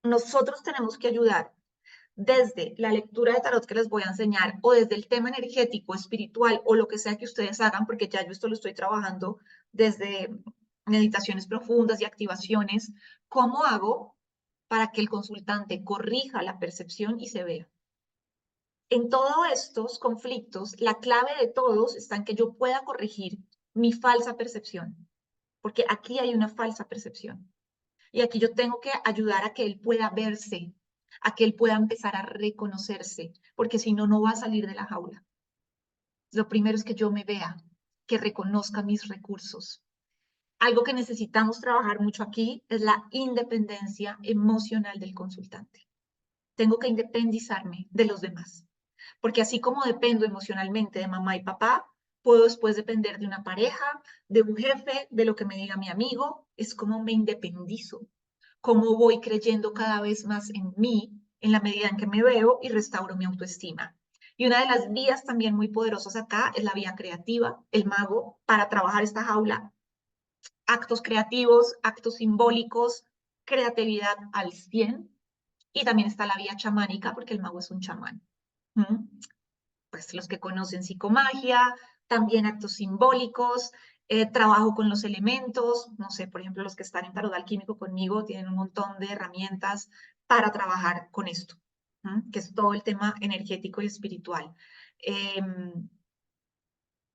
Nosotros tenemos que ayudar desde la lectura de tarot que les voy a enseñar o desde el tema energético, espiritual o lo que sea que ustedes hagan, porque ya yo esto lo estoy trabajando desde meditaciones profundas y activaciones, ¿cómo hago para que el consultante corrija la percepción y se vea? En todos estos conflictos, la clave de todos está en que yo pueda corregir mi falsa percepción, porque aquí hay una falsa percepción. Y aquí yo tengo que ayudar a que él pueda verse, a que él pueda empezar a reconocerse, porque si no, no va a salir de la jaula. Lo primero es que yo me vea, que reconozca mis recursos. Algo que necesitamos trabajar mucho aquí es la independencia emocional del consultante. Tengo que independizarme de los demás, porque así como dependo emocionalmente de mamá y papá, puedo después depender de una pareja, de un jefe, de lo que me diga mi amigo. Es como me independizo, cómo voy creyendo cada vez más en mí en la medida en que me veo y restauro mi autoestima. Y una de las vías también muy poderosas acá es la vía creativa, el mago, para trabajar esta jaula. Actos creativos, actos simbólicos, creatividad al 100. Y también está la vía chamánica, porque el mago es un chamán. Pues los que conocen psicomagia, también actos simbólicos, Trabajo con los elementos, no sé, por ejemplo, los que están en tarot alquímico conmigo tienen un montón de herramientas para trabajar con esto, que es todo el tema energético y espiritual.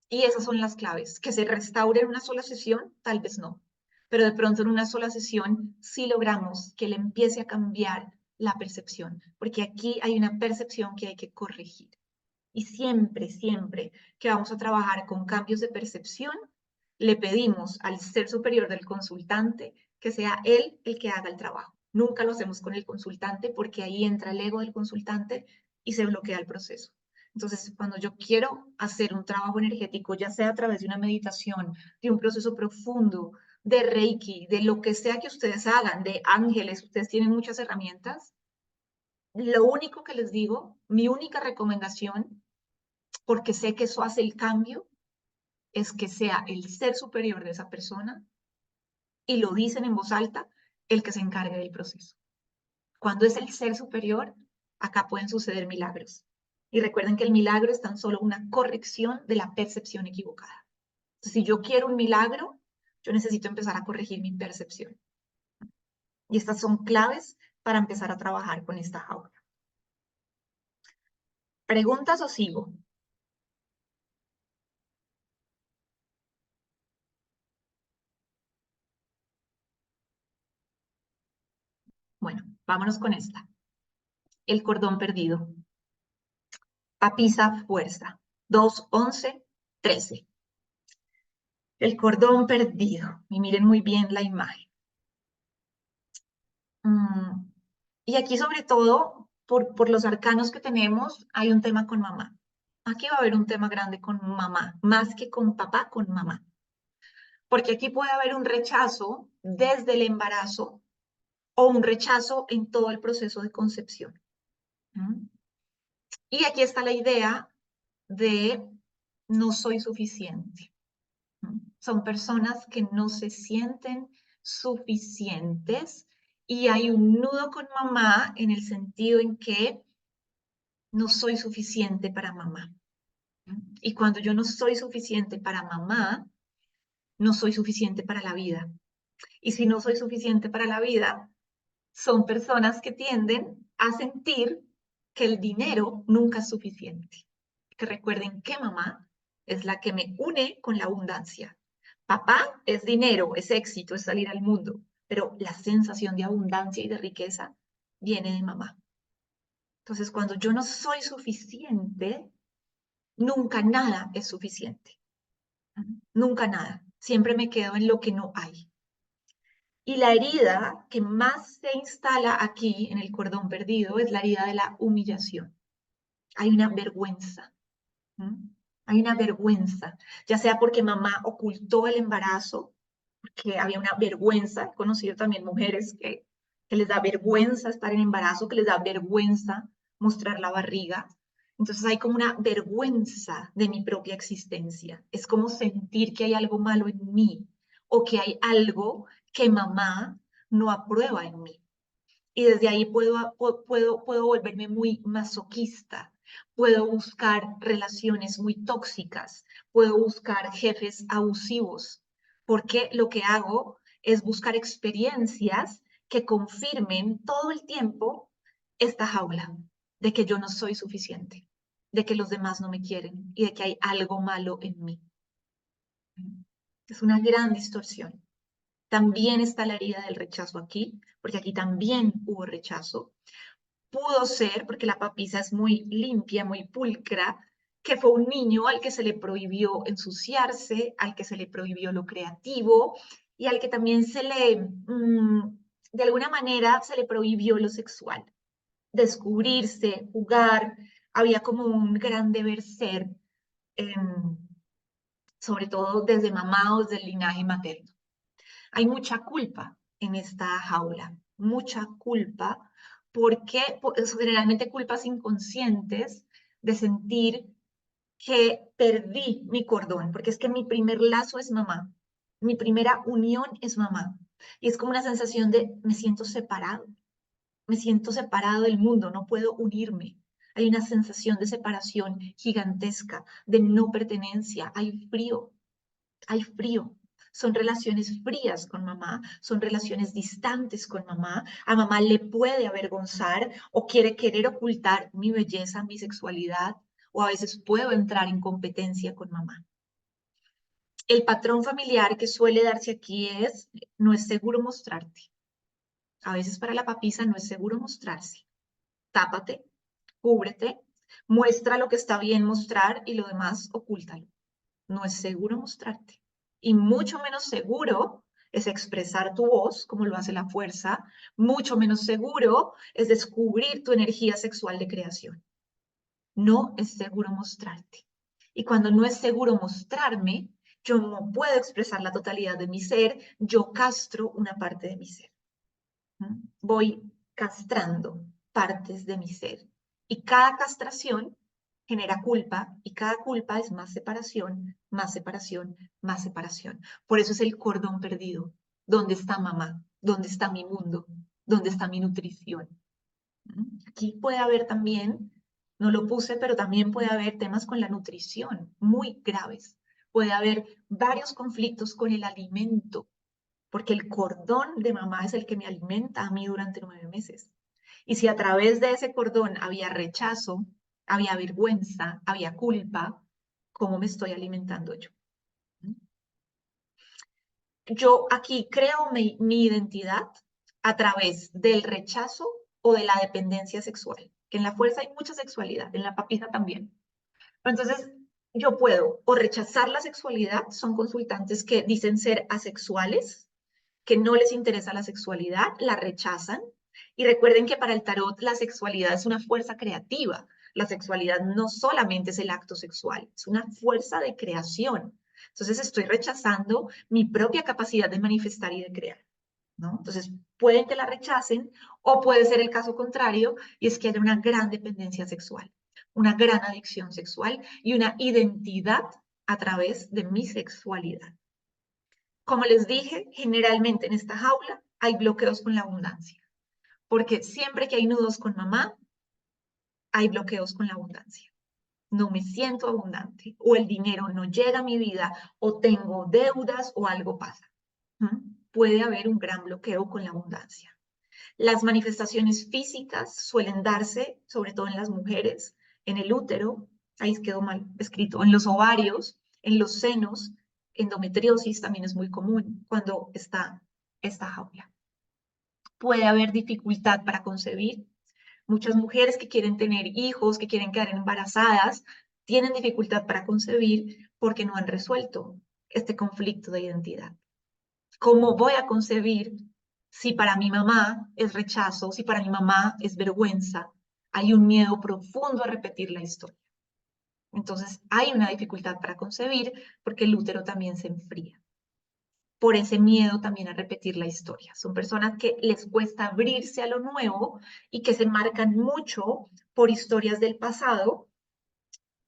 Y esas son las claves. Que se restaure en una sola sesión, tal vez no, pero de pronto en una sola sesión sí logramos que le empiece a cambiar la percepción, porque aquí hay una percepción que hay que corregir. Y siempre, siempre que vamos a trabajar con cambios de percepción, le pedimos al ser superior del consultante que sea él el que haga el trabajo. Nunca lo hacemos con el consultante porque ahí entra el ego del consultante y se bloquea el proceso. Entonces, cuando yo quiero hacer un trabajo energético, ya sea a través de una meditación, de un proceso profundo, de Reiki, de lo que sea que ustedes hagan, de ángeles, ustedes tienen muchas herramientas. Lo único que les digo, mi única recomendación, porque sé que eso hace el cambio, es que sea el ser superior de esa persona, y lo dicen en voz alta, el que se encargue del proceso. Cuando es el ser superior, acá pueden suceder milagros. Y recuerden que el milagro es tan solo una corrección de la percepción equivocada. Entonces, si yo quiero un milagro, yo necesito empezar a corregir mi percepción. Y estas son claves para empezar a trabajar con esta jaula. ¿Preguntas o sigo? Bueno, vámonos con esta. El cordón perdido. Papisa fuerza. 2, 11, 13. El cordón perdido. Y miren muy bien la imagen. Y aquí sobre todo, por los arcanos que tenemos, hay un tema con mamá. Aquí va a haber un tema grande con mamá, más que con papá, con mamá. Porque aquí puede haber un rechazo desde el embarazo o un rechazo en todo el proceso de concepción. Y aquí está la idea de no soy suficiente. Son personas que no se sienten suficientes y hay un nudo con mamá en el sentido en que no soy suficiente para mamá. Y cuando yo no soy suficiente para mamá, no soy suficiente para la vida. Y si no soy suficiente para la vida, son personas que tienden a sentir que el dinero nunca es suficiente. Que recuerden que mamá es la que me une con la abundancia. Papá es dinero, es éxito, es salir al mundo, pero la sensación de abundancia y de riqueza viene de mamá. Entonces, cuando yo no soy suficiente, nunca nada es suficiente. Nunca nada. Siempre me quedo en lo que no hay. Y la herida que más se instala aquí en el cordón perdido es la herida de la humillación. Hay una vergüenza. Hay una vergüenza, ya sea porque mamá ocultó el embarazo, porque había una vergüenza. He conocido también mujeres que les da vergüenza estar en embarazo, que les da vergüenza mostrar la barriga. Entonces hay como una vergüenza de mi propia existencia. Es como sentir que hay algo malo en mí o que hay algo que mamá no aprueba en mí. Y desde ahí puedo volverme muy masoquista, puedo buscar relaciones muy tóxicas, puedo buscar jefes abusivos, porque lo que hago es buscar experiencias que confirmen todo el tiempo esta jaula de que yo no soy suficiente, de que los demás no me quieren y de que hay algo malo en mí. Es una gran distorsión. También está la herida del rechazo aquí, porque aquí también hubo rechazo. Pudo ser, porque la papisa es muy limpia, muy pulcra, que fue un niño al que se le prohibió ensuciarse, al que se le prohibió lo creativo y al que también de alguna manera, se le prohibió lo sexual. Descubrirse, jugar, había como un gran deber ser, sobre todo desde mamá o desde el linaje materno. Hay mucha culpa en esta jaula, mucha culpa, porque generalmente culpas inconscientes de sentir que perdí mi cordón, porque es que mi primer lazo es mamá, mi primera unión es mamá, y es como una sensación de me siento separado del mundo, no puedo unirme. Hay una sensación de separación gigantesca, de no pertenencia, hay frío. hay frío. Son relaciones frías con mamá, son relaciones distantes con mamá. A mamá le puede avergonzar o quiere querer ocultar mi belleza, mi sexualidad, o a veces puedo entrar en competencia con mamá. El patrón familiar que suele darse aquí es, no es seguro mostrarte. A veces para la papisa no es seguro mostrarse. Tápate, cúbrete, muestra lo que está bien mostrar y lo demás ocúltalo. No es seguro mostrarte. Y mucho menos seguro es expresar tu voz, como lo hace la fuerza. Mucho menos seguro es descubrir tu energía sexual de creación. No es seguro mostrarte. Y cuando no es seguro mostrarme, yo no puedo expresar la totalidad de mi ser, yo castro una parte de mi ser. Voy castrando partes de mi ser. Y cada castración genera culpa y cada culpa es más separación, más separación, más separación. Por eso es el cordón perdido. ¿Dónde está mamá? ¿Dónde está mi mundo? ¿Dónde está mi nutrición? Aquí puede haber también, no lo puse, pero también puede haber temas con la nutrición muy graves. Puede haber varios conflictos con el alimento, porque el cordón de mamá es el que me alimenta a mí durante 9 meses. Y si a través de ese cordón había rechazo, había vergüenza, había culpa, ¿cómo me estoy alimentando yo? Yo aquí creo mi identidad a través del rechazo o de la dependencia sexual, que en la fuerza hay mucha sexualidad, en la papisa también. Entonces, yo puedo o rechazar la sexualidad, son consultantes que dicen ser asexuales, que no les interesa la sexualidad, la rechazan. Y recuerden que para el tarot la sexualidad es una fuerza creativa. La sexualidad no solamente es el acto sexual, es una fuerza de creación. Entonces estoy rechazando mi propia capacidad de manifestar y de crear, ¿no? Entonces pueden que la rechacen o puede ser el caso contrario y es que haya una gran dependencia sexual, una gran adicción sexual y una identidad a través de mi sexualidad. Como les dije, generalmente en esta jaula hay bloqueos con la abundancia, porque siempre que hay nudos con mamá, hay bloqueos con la abundancia. No me siento abundante, o el dinero no llega a mi vida, o tengo deudas, o algo pasa. Puede haber un gran bloqueo con la abundancia. Las manifestaciones físicas suelen darse, sobre todo en las mujeres, en el útero, ahí quedó mal escrito, en los ovarios, en los senos, endometriosis también es muy común cuando está esta jaula. Puede haber dificultad para concebir. Muchas mujeres que quieren tener hijos, que quieren quedar embarazadas, tienen dificultad para concebir porque no han resuelto este conflicto de identidad. ¿Cómo voy a concebir si para mi mamá es rechazo, si para mi mamá es vergüenza? Hay un miedo profundo a repetir la historia. Entonces hay una dificultad para concebir porque el útero también se enfría. Por ese miedo también a repetir la historia. Son personas que les cuesta abrirse a lo nuevo y que se marcan mucho por historias del pasado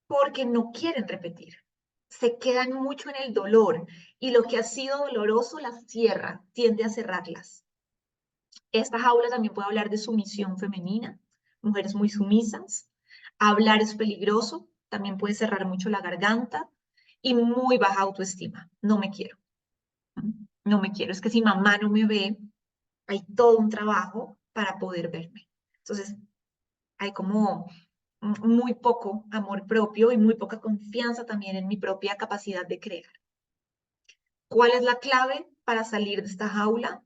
porque no quieren repetir. Se quedan mucho en el dolor y lo que ha sido doloroso las cierra, tiende a cerrarlas. Esta jaula también puede hablar de sumisión femenina, mujeres muy sumisas. Hablar es peligroso, también puede cerrar mucho la garganta y muy baja autoestima. No me quiero. No me quiero. Es que si mamá no me ve, hay todo un trabajo para poder verme. Entonces, hay como muy poco amor propio y muy poca confianza también en mi propia capacidad de crear. ¿Cuál es la clave para salir de esta jaula?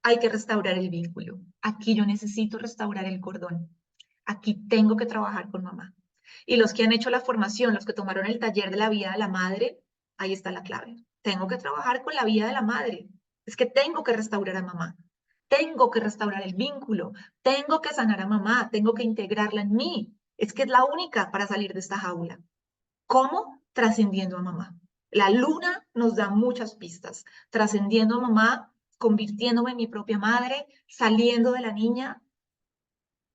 Hay que restaurar el vínculo. Aquí yo necesito restaurar el cordón. Aquí tengo que trabajar con mamá. Y los que han hecho la formación, los que tomaron el taller de la vida de la madre, ahí está la clave. Tengo que trabajar con la vida de la madre. Es que tengo que restaurar a mamá. Tengo que restaurar el vínculo. Tengo que sanar a mamá. Tengo que integrarla en mí. Es que es la única para salir de esta jaula. ¿Cómo? Trascendiendo a mamá. La luna nos da muchas pistas. Trascendiendo a mamá, convirtiéndome en mi propia madre, saliendo de la niña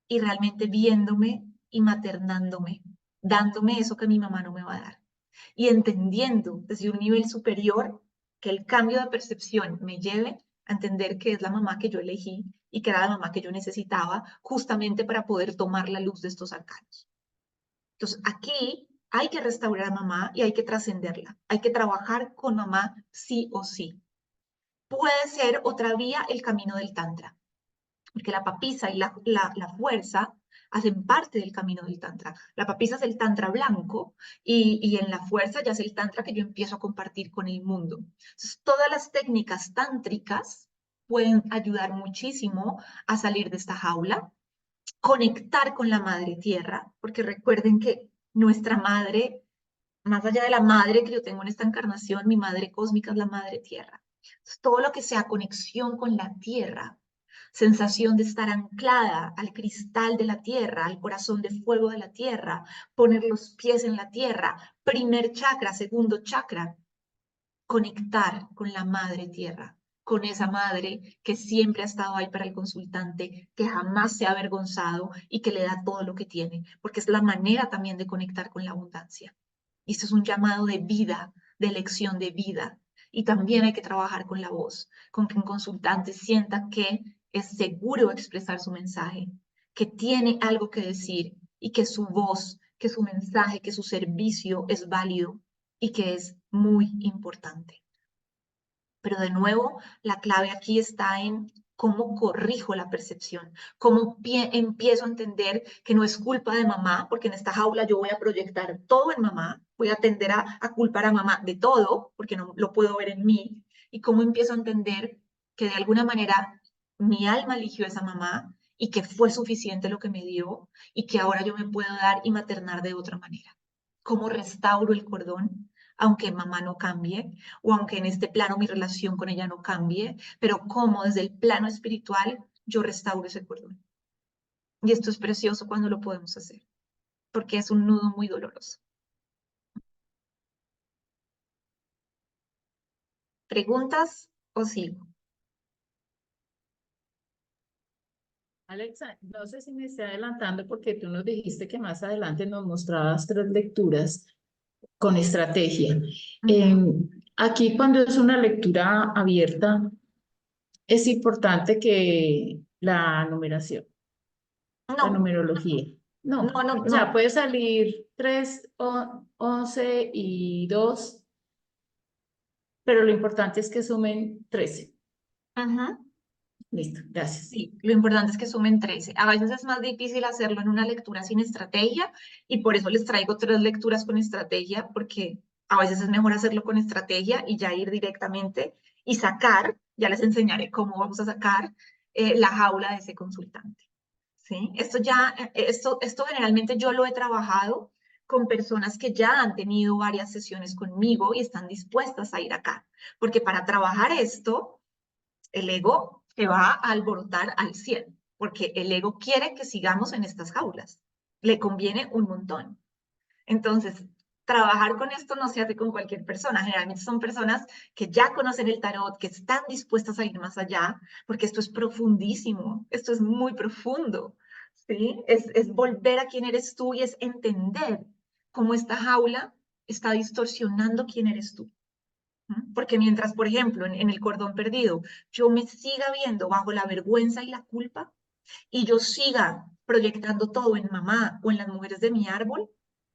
y realmente viéndome y maternándome, dándome eso que mi mamá no me va a dar. Y entendiendo desde un nivel superior que el cambio de percepción me lleve a entender que es la mamá que yo elegí y que era la mamá que yo necesitaba justamente para poder tomar la luz de estos arcanos. Entonces, aquí Hay que restaurar a mamá y hay que trascenderla. Hay que trabajar con mamá sí o sí. Puede ser otra vía el camino del tantra, porque la papisa y la fuerza hacen parte del camino del tantra. La papisa es el tantra blanco y en la fuerza ya es el tantra que yo empiezo a compartir con el mundo. Entonces, todas las técnicas tántricas pueden ayudar muchísimo a salir de esta jaula, conectar con la madre tierra, porque recuerden que nuestra madre, más allá de la madre que yo tengo en esta encarnación, mi madre cósmica es la madre tierra. Entonces, todo lo que sea conexión con la tierra, sensación de estar anclada al cristal de la tierra, al corazón de fuego de la tierra, poner los pies en la tierra, primer chakra, segundo chakra, conectar con la madre tierra, con esa madre que siempre ha estado ahí para el consultante, que jamás se ha avergonzado y que le da todo lo que tiene, porque es la manera también de conectar con la abundancia. Y esto es un llamado de vida, de elección de vida. Y también hay que trabajar con la voz, con que un consultante sienta que es seguro expresar su mensaje, que tiene algo que decir y que su voz, que su mensaje, que su servicio es válido y que es muy importante. Pero de nuevo, la clave aquí está en cómo corrijo la percepción, cómo empiezo a entender que no es culpa de mamá, porque en esta jaula yo voy a proyectar todo en mamá, voy a tender a culpar a mamá de todo, porque no lo puedo ver en mí, y cómo empiezo a entender que de alguna manera mi alma eligió a esa mamá y que fue suficiente lo que me dio y que ahora yo me puedo dar y maternar de otra manera. ¿Cómo restauro el cordón? Aunque mamá no cambie, o aunque en este plano mi relación con ella no cambie, pero cómo desde el plano espiritual yo restauro ese cordón. Y esto es precioso cuando lo podemos hacer, porque es un nudo muy doloroso. ¿Preguntas o sigo? Alexa, no sé si me estoy adelantando porque tú nos dijiste que más adelante nos mostrabas 3 lecturas con estrategia. Aquí cuando es una lectura abierta, es importante que la numeración, la No, numerología. no, No, no, o sea, no. puede salir 3, 11 y 2, pero lo importante es que sumen 13. Ajá. Listo, gracias. Sí, lo importante es que sumen 13. A veces es más difícil hacerlo en una lectura sin estrategia y por eso les traigo 3 lecturas con estrategia, porque a veces es mejor hacerlo con estrategia y ya ir directamente y sacar, ya les enseñaré cómo vamos a sacar la jaula de ese consultante. ¿Sí? Esto generalmente yo lo he trabajado con personas que ya han tenido varias sesiones conmigo y están dispuestas a ir acá, porque para trabajar esto el ego se va a alborotar al 100, porque el ego quiere que sigamos en estas jaulas. Le conviene un montón. Entonces, trabajar con esto no se hace con cualquier persona. Generalmente son personas que ya conocen el tarot, que están dispuestas a ir más allá, porque esto es profundísimo, esto es muy profundo. ¿Sí? Es volver a quién eres tú y es entender cómo esta jaula está distorsionando quién eres tú. Porque mientras, por ejemplo, en el cordón perdido, yo me siga viendo bajo la vergüenza y la culpa y yo siga proyectando todo en mamá o en las mujeres de mi árbol,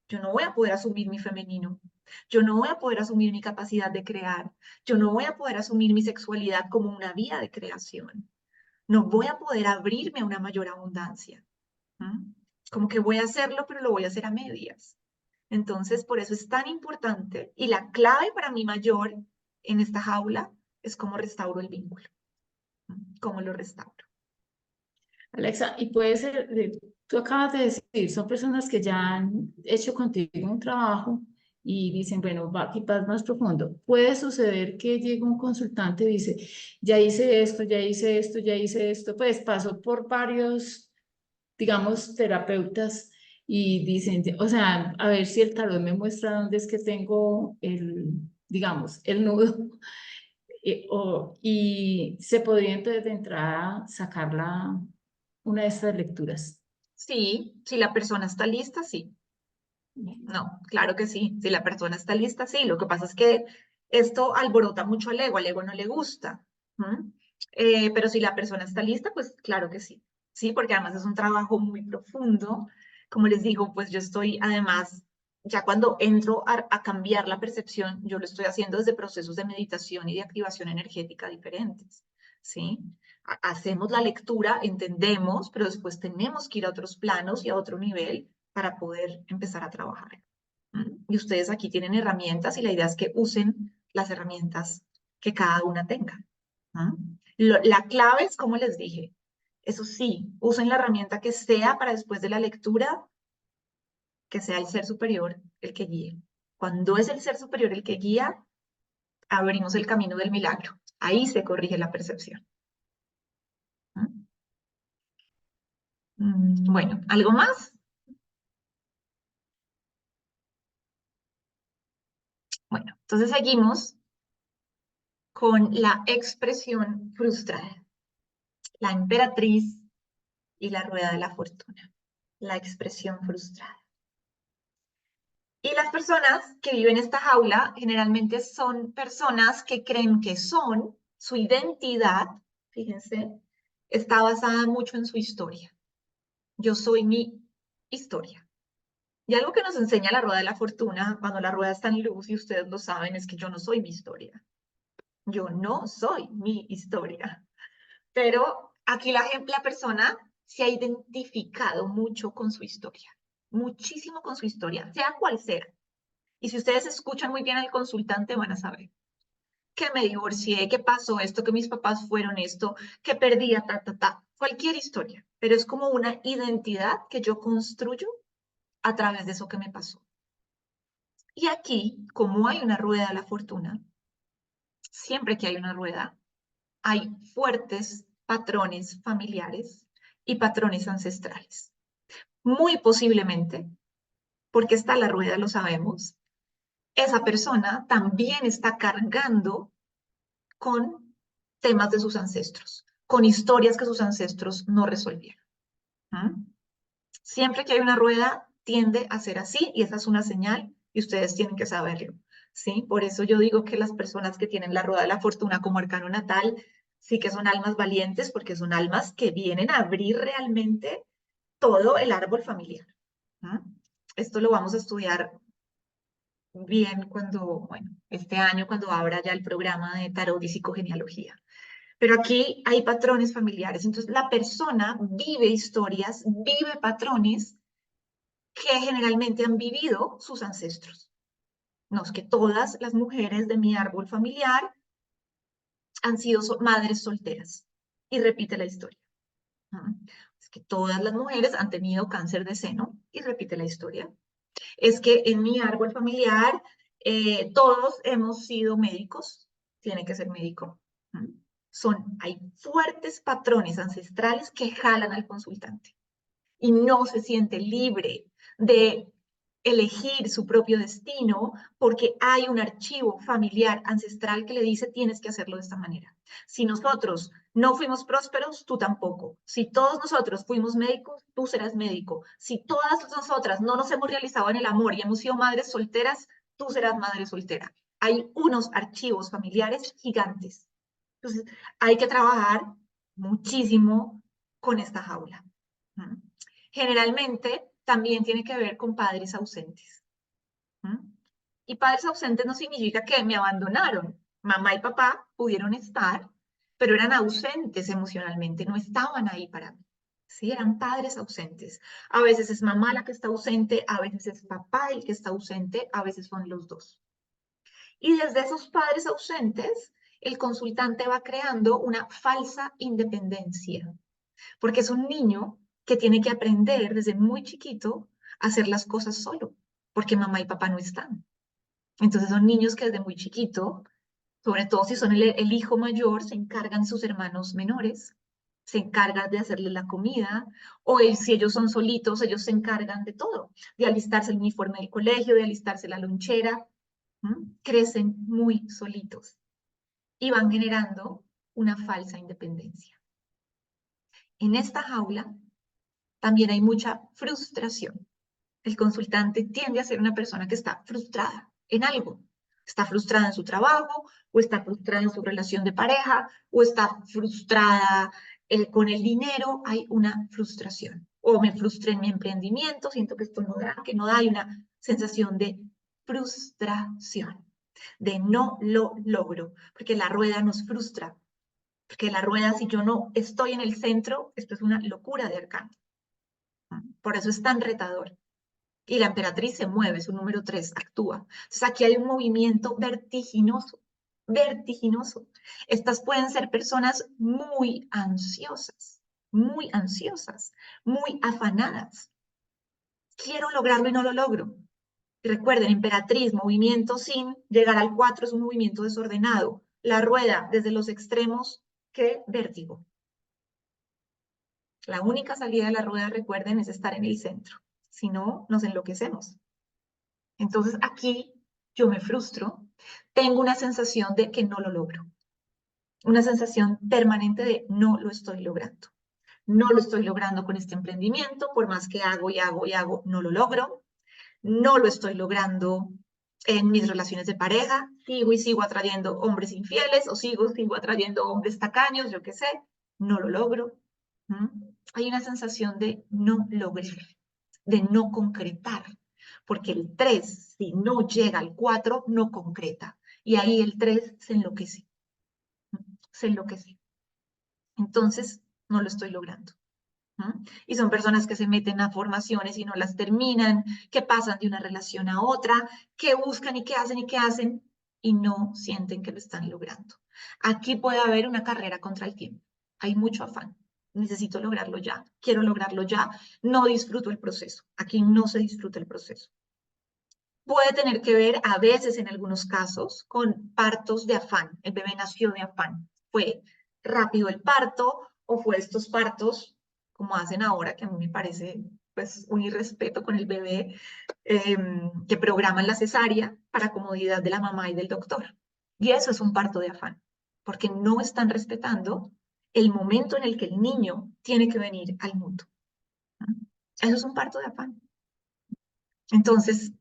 yo no voy a poder asumir mi femenino. Yo no voy a poder asumir mi capacidad de crear. Yo no voy a poder asumir mi sexualidad como una vía de creación. No voy a poder abrirme a una mayor abundancia. Como que voy a hacerlo, pero lo voy a hacer a medias. Entonces, por eso es tan importante y la clave para mí mayor en esta jaula es cómo restauro el vínculo, cómo lo restauro. Alexa, y puede ser, tú acabas de decir, son personas que ya han hecho contigo un trabajo y dicen, bueno, va aquí vas más profundo. Puede suceder que llegue un consultante y dice, ya hice esto, ya hice esto, ya hice esto, pues pasó por varios, digamos, terapeutas y dicen, o sea, a ver si el tarot me muestra dónde es que tengo el, digamos, el nudo. Y se podría entonces de entrada sacar una de estas lecturas. Sí, si la persona está lista, sí. No, claro que sí. Si la persona está lista, sí. Lo que pasa es que esto alborota mucho al ego no le gusta. Pero si la persona está lista, pues claro que sí. Sí, porque además es un trabajo muy profundo. Como les digo, pues yo estoy además ya cuando entro a cambiar la percepción, yo lo estoy haciendo desde procesos de meditación y de activación energética diferentes, ¿sí? Hacemos la lectura, entendemos, pero después tenemos que ir a otros planos y a otro nivel para poder empezar a trabajar. Y ustedes aquí tienen herramientas y la idea es que usen las herramientas que cada una tenga. La clave es, como les dije, eso sí, usen la herramienta que sea para después de la lectura, que sea el ser superior el que guíe. Cuando es el ser superior el que guía, abrimos el camino del milagro. Ahí se corrige la percepción. Bueno, ¿algo más? Bueno, entonces seguimos con la expresión frustrada. La emperatriz y la rueda de la fortuna. La expresión frustrada. Y las personas que viven en esta jaula generalmente son personas que creen que son, su identidad, fíjense, está basada mucho en su historia. Yo soy mi historia. Y algo que nos enseña la rueda de la fortuna, cuando la rueda está en luz, y ustedes lo saben, es que yo no soy mi historia. Yo no soy mi historia. Pero aquí la persona se ha identificado mucho con su historia, muchísimo con su historia, sea cual sea. Y si ustedes escuchan muy bien al consultante, van a saber que me divorcié, que pasó esto, que mis papás fueron esto, que perdí a cualquier historia. Pero es como una identidad que yo construyo a través de eso que me pasó. Y aquí, como hay una rueda de la fortuna, siempre que hay una rueda, hay fuertes patrones familiares y patrones ancestrales. Muy posiblemente, porque está la rueda, lo sabemos, esa persona también está cargando con temas de sus ancestros, con historias que sus ancestros no resolvieron. Siempre que hay una rueda, tiende a ser así y esa es una señal y ustedes tienen que saberlo. ¿Sí? Por eso yo digo que las personas que tienen la rueda de la fortuna como arcano natal, sí que son almas valientes porque son almas que vienen a abrir realmente todo el árbol familiar. Esto lo vamos a estudiar bien cuando, bueno, este año cuando abra ya el programa de tarot y psicogenealogía. Pero aquí hay patrones familiares. Entonces la persona vive historias, vive patrones que generalmente han vivido sus ancestros. No es que todas las mujeres de mi árbol familiar han sido madres solteras. Y repite la historia. Es que todas las mujeres han tenido cáncer de seno. Y repite la historia. Es que en mi árbol familiar todos hemos sido médicos. Tiene que ser médico. Hay fuertes patrones ancestrales que jalan al consultante y no se siente libre de elegir su propio destino porque hay un archivo familiar ancestral que le dice tienes que hacerlo de esta manera. Si nosotros no fuimos prósperos, tú tampoco. Si todos nosotros fuimos médicos, tú serás médico. Si todas nosotras no nos hemos realizado en el amor y hemos sido madres solteras, tú serás madre soltera. Hay unos archivos familiares gigantes. Entonces, hay que trabajar muchísimo con esta jaula. Generalmente también tiene que ver con padres ausentes. Y padres ausentes no significa que me abandonaron. Mamá y papá pudieron estar, pero eran ausentes emocionalmente, no estaban ahí para mí. Sí, eran padres ausentes. A veces es mamá la que está ausente, a veces es papá el que está ausente, a veces son los dos. Y desde esos padres ausentes, el consultante va creando una falsa independencia, porque es un niño que tiene que aprender desde muy chiquito a hacer las cosas solo, porque mamá y papá no están. Entonces son niños que desde muy chiquito, sobre todo si son el hijo mayor, se encargan sus hermanos menores, se encargan de hacerles la comida, o si ellos son solitos, ellos se encargan de todo, de alistarse el uniforme del colegio, de alistarse la lonchera. Crecen muy solitos y van generando una falsa independencia. En esta jaula también hay mucha frustración. El consultante tiende a ser una persona que está frustrada en algo. Está frustrada en su trabajo, o está frustrada en su relación de pareja, o está frustrada con el dinero. Hay una frustración. o me frustré en mi emprendimiento, siento que esto no da, que no da, hay una sensación de frustración, de no lo logro, porque la rueda nos frustra, porque la rueda, si yo no estoy en el centro, esto es una locura de arcano. Por eso es tan retador. Y la emperatriz se mueve, su número 3 actúa. Entonces aquí hay un movimiento vertiginoso, vertiginoso. Estas pueden ser personas muy ansiosas, muy ansiosas, muy afanadas. Quiero lograrlo y no lo logro. Y recuerden, emperatriz, movimiento sin llegar al 4 es un movimiento desordenado. La rueda desde los extremos, qué vértigo. La única salida de la rueda, recuerden, es estar en el centro. Si no, nos enloquecemos. Entonces aquí yo me frustro, tengo una sensación de que no lo logro, una sensación permanente de no lo estoy logrando. No lo estoy logrando con este emprendimiento, por más que hago y hago y hago, no lo logro. No lo estoy logrando en mis relaciones de pareja, sigo y sigo atrayendo hombres infieles o sigo atrayendo hombres tacaños, yo qué sé, no lo logro. Hay una sensación de no lograr, de no concretar, porque el 3, si no llega al 4, no concreta, y ahí el 3 se enloquece, se enloquece. Entonces, no lo estoy logrando. Y son personas que se meten a formaciones y no las terminan, que pasan de una relación a otra, que buscan y que hacen y no sienten que lo están logrando. Aquí puede haber una carrera contra el tiempo. Hay mucho afán. Necesito lograrlo ya, quiero lograrlo ya, no disfruto el proceso. Aquí no se disfruta el proceso. Puede tener que ver a veces en algunos casos con partos de afán. El bebé nació de afán. Fue rápido el parto o fue estos partos como hacen ahora, que a mí me parece pues un irrespeto con el bebé, que programan la cesárea para comodidad de la mamá y del doctor. Y eso es un parto de afán, porque no están respetando el momento en el que el niño tiene que venir al mundo. Eso es un parto de afán. Entonces,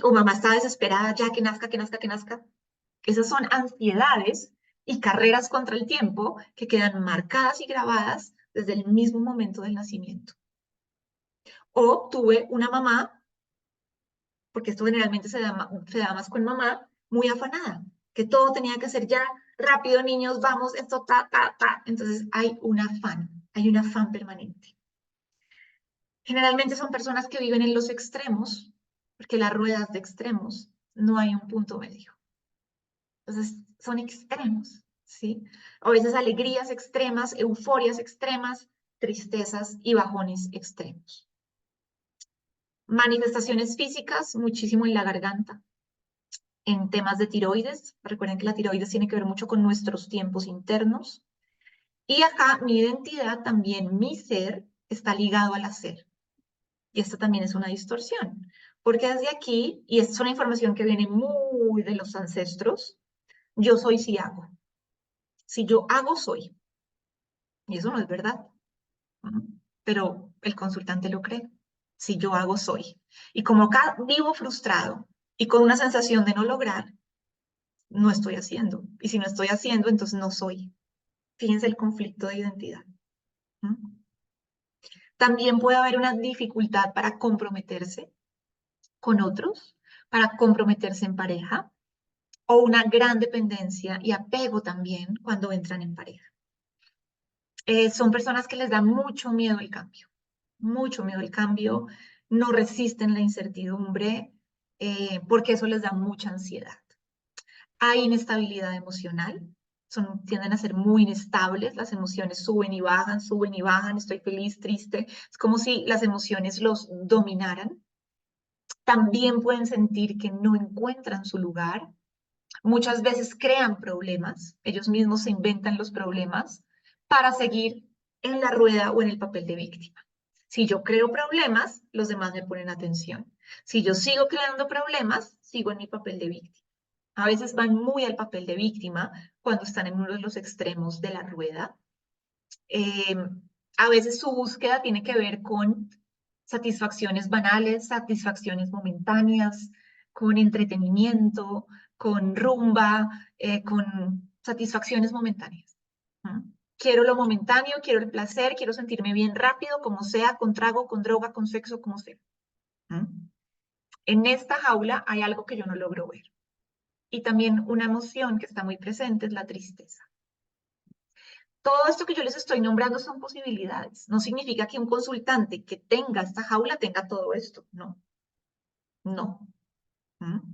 o mamá está desesperada, ya que nazca, que nazca, que nazca. Esas son ansiedades y carreras contra el tiempo que quedan marcadas y grabadas desde el mismo momento del nacimiento. O tuve una mamá, porque esto generalmente se da más con mamá, muy afanada, que todo tenía que ser ya, rápido niños, vamos, esto, ta, ta, ta. Entonces hay un afán permanente. Generalmente son personas que viven en los extremos, porque las ruedas de extremos no hay un punto medio. Entonces son extremos, ¿sí? A veces alegrías extremas, euforias extremas, tristezas y bajones extremos. Manifestaciones físicas, muchísimo en la garganta. En temas de tiroides, recuerden que la tiroides tiene que ver mucho con nuestros tiempos internos. Y acá mi identidad, también mi ser, está ligado al hacer. Y esto también es una distorsión, porque desde aquí, y es una información que viene muy de los ancestros, yo soy si hago. Si yo hago, soy. Y eso no es verdad. Pero el consultante lo cree. Si yo hago, soy. Y como acá vivo frustrado y con una sensación de no lograr, no estoy haciendo. Y si no estoy haciendo, entonces no soy. Fíjense el conflicto de identidad. También puede haber una dificultad para comprometerse con otros, para comprometerse en pareja, o una gran dependencia y apego también cuando entran en pareja. Son personas que les da mucho miedo el cambio, no resisten la incertidumbre, porque eso les da mucha ansiedad. Hay inestabilidad emocional, tienden a ser muy inestables, las emociones suben y bajan, estoy feliz, triste, es como si las emociones los dominaran. También pueden sentir que no encuentran su lugar. Muchas veces crean problemas, ellos mismos se inventan los problemas para seguir en la rueda o en el papel de víctima. Si yo creo problemas, los demás me ponen atención. Si yo sigo creando problemas, sigo en mi papel de víctima. A veces van muy al papel de víctima cuando están en uno de los extremos de la rueda. A veces su búsqueda tiene que ver con satisfacciones banales, satisfacciones momentáneas, con entretenimiento, con rumba, con satisfacciones momentáneas. Quiero lo momentáneo, quiero el placer, quiero sentirme bien rápido, como sea, con trago, con droga, con sexo, como sea. ¿Mm? En esta jaula hay algo que yo no logro ver. Y también una emoción que está muy presente es la tristeza. Todo esto que yo les estoy nombrando son posibilidades. No significa que un consultante que tenga esta jaula tenga todo esto. No, no.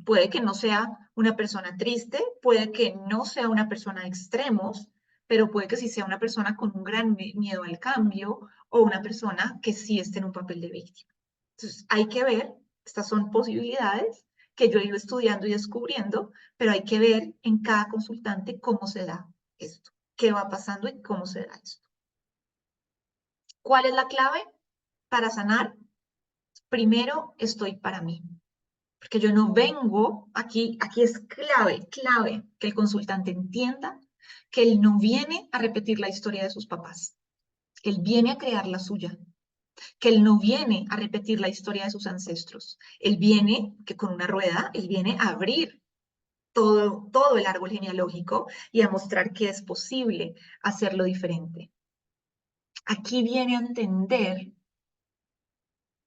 Puede que no sea una persona triste, puede que no sea una persona de extremos, pero puede que sí sea una persona con un gran miedo al cambio o una persona que sí esté en un papel de víctima. Entonces, hay que ver, estas son posibilidades que yo he ido estudiando y descubriendo, pero hay que ver en cada consultante cómo se da esto, qué va pasando y cómo se da esto. ¿Cuál es la clave para sanar? Primero, estoy para mí. Porque yo no vengo, aquí es clave que el consultante entienda que él no viene a repetir la historia de sus papás, él viene a crear la suya, que él no viene a repetir la historia de sus ancestros, él viene, que con una rueda, él viene a abrir todo el árbol genealógico y a mostrar que es posible hacerlo diferente. Aquí viene a entender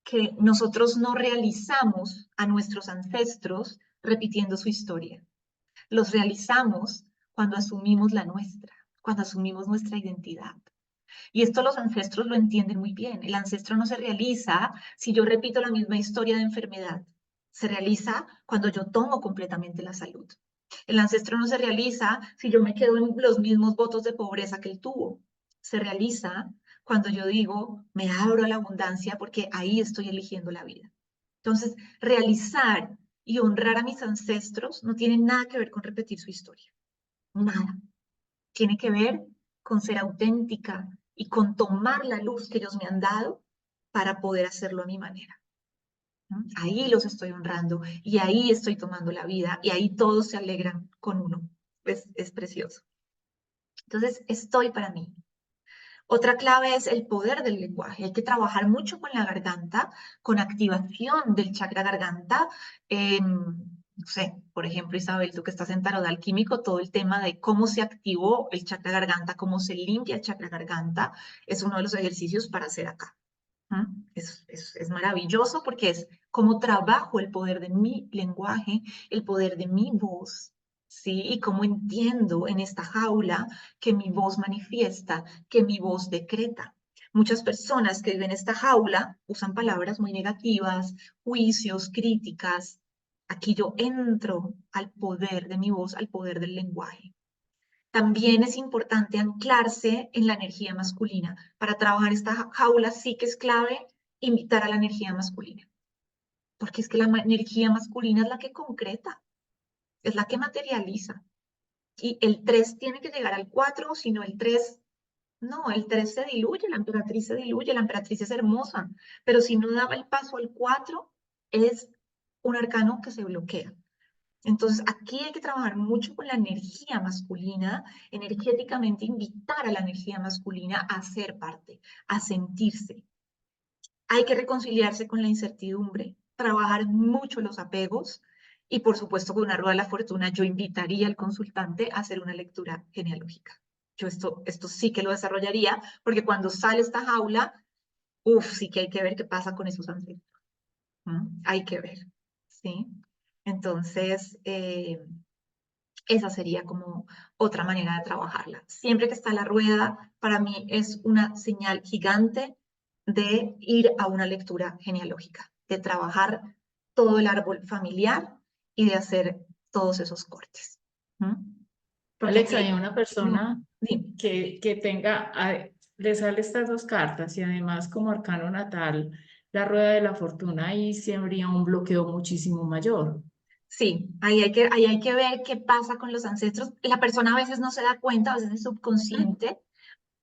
que nosotros no realizamos a nuestros ancestros repitiendo su historia. Los realizamos cuando asumimos la nuestra, cuando asumimos nuestra identidad. Y esto los ancestros lo entienden muy bien. El ancestro no se realiza si yo repito la misma historia de enfermedad. Se realiza cuando yo tomo completamente la salud. El ancestro no se realiza si yo me quedo en los mismos votos de pobreza que él tuvo. Se realiza cuando yo digo, me abro a la abundancia porque ahí estoy eligiendo la vida. Entonces, realizar y honrar a mis ancestros no tiene nada que ver con repetir su historia. Nada. Tiene que ver con ser auténtica y con tomar la luz que ellos me han dado para poder hacerlo a mi manera. Ahí los estoy honrando y ahí estoy tomando la vida y ahí todos se alegran con uno. Es precioso. Entonces, estoy para mí. Otra clave es el poder del lenguaje. Hay que trabajar mucho con la garganta, con activación del chakra garganta. No sé, por ejemplo, Isabel, tú que estás en tarot alquímico, todo el tema de cómo se activó el chakra garganta, cómo se limpia el chakra garganta, es uno de los ejercicios para hacer acá. Es maravilloso porque es cómo trabajo el poder de mi lenguaje, el poder de mi voz, ¿sí? Y cómo entiendo en esta jaula que mi voz manifiesta, que mi voz decreta. Muchas personas que viven en esta jaula usan palabras muy negativas, juicios, críticas. Aquí yo entro al poder de mi voz, al poder del lenguaje. También es importante anclarse en la energía masculina. Para trabajar esta jaula sí que es clave invitar a la energía masculina, porque es que la energía masculina es la que concreta, es la que materializa. Y el 3 tiene que llegar al 4, si no el 3, no, el 3 se diluye, la emperatriz es hermosa, pero si no daba el paso al 4, es un arcano que se bloquea. Entonces, aquí hay que trabajar mucho con la energía masculina, energéticamente invitar a la energía masculina a ser parte, a sentirse. Hay que reconciliarse con la incertidumbre, trabajar mucho los apegos y, por supuesto, con una rueda de la fortuna, yo invitaría al consultante a hacer una lectura genealógica. Yo esto sí que lo desarrollaría, porque cuando sale esta jaula, sí que hay que ver qué pasa con esos ancestros. Hay que ver, ¿sí? Entonces, esa sería como otra manera de trabajarla. Siempre que está la rueda, para mí es una señal gigante de ir a una lectura genealógica, de trabajar todo el árbol familiar y de hacer todos esos cortes. Porque Alexa, aquí, hay una persona sí, que tenga, le sale estas dos cartas y además como arcano natal, la rueda de la fortuna, ahí sí habría un bloqueo muchísimo mayor. sí, ahí hay que ver qué pasa con los ancestros. La persona a veces no se da cuenta, a veces es subconsciente,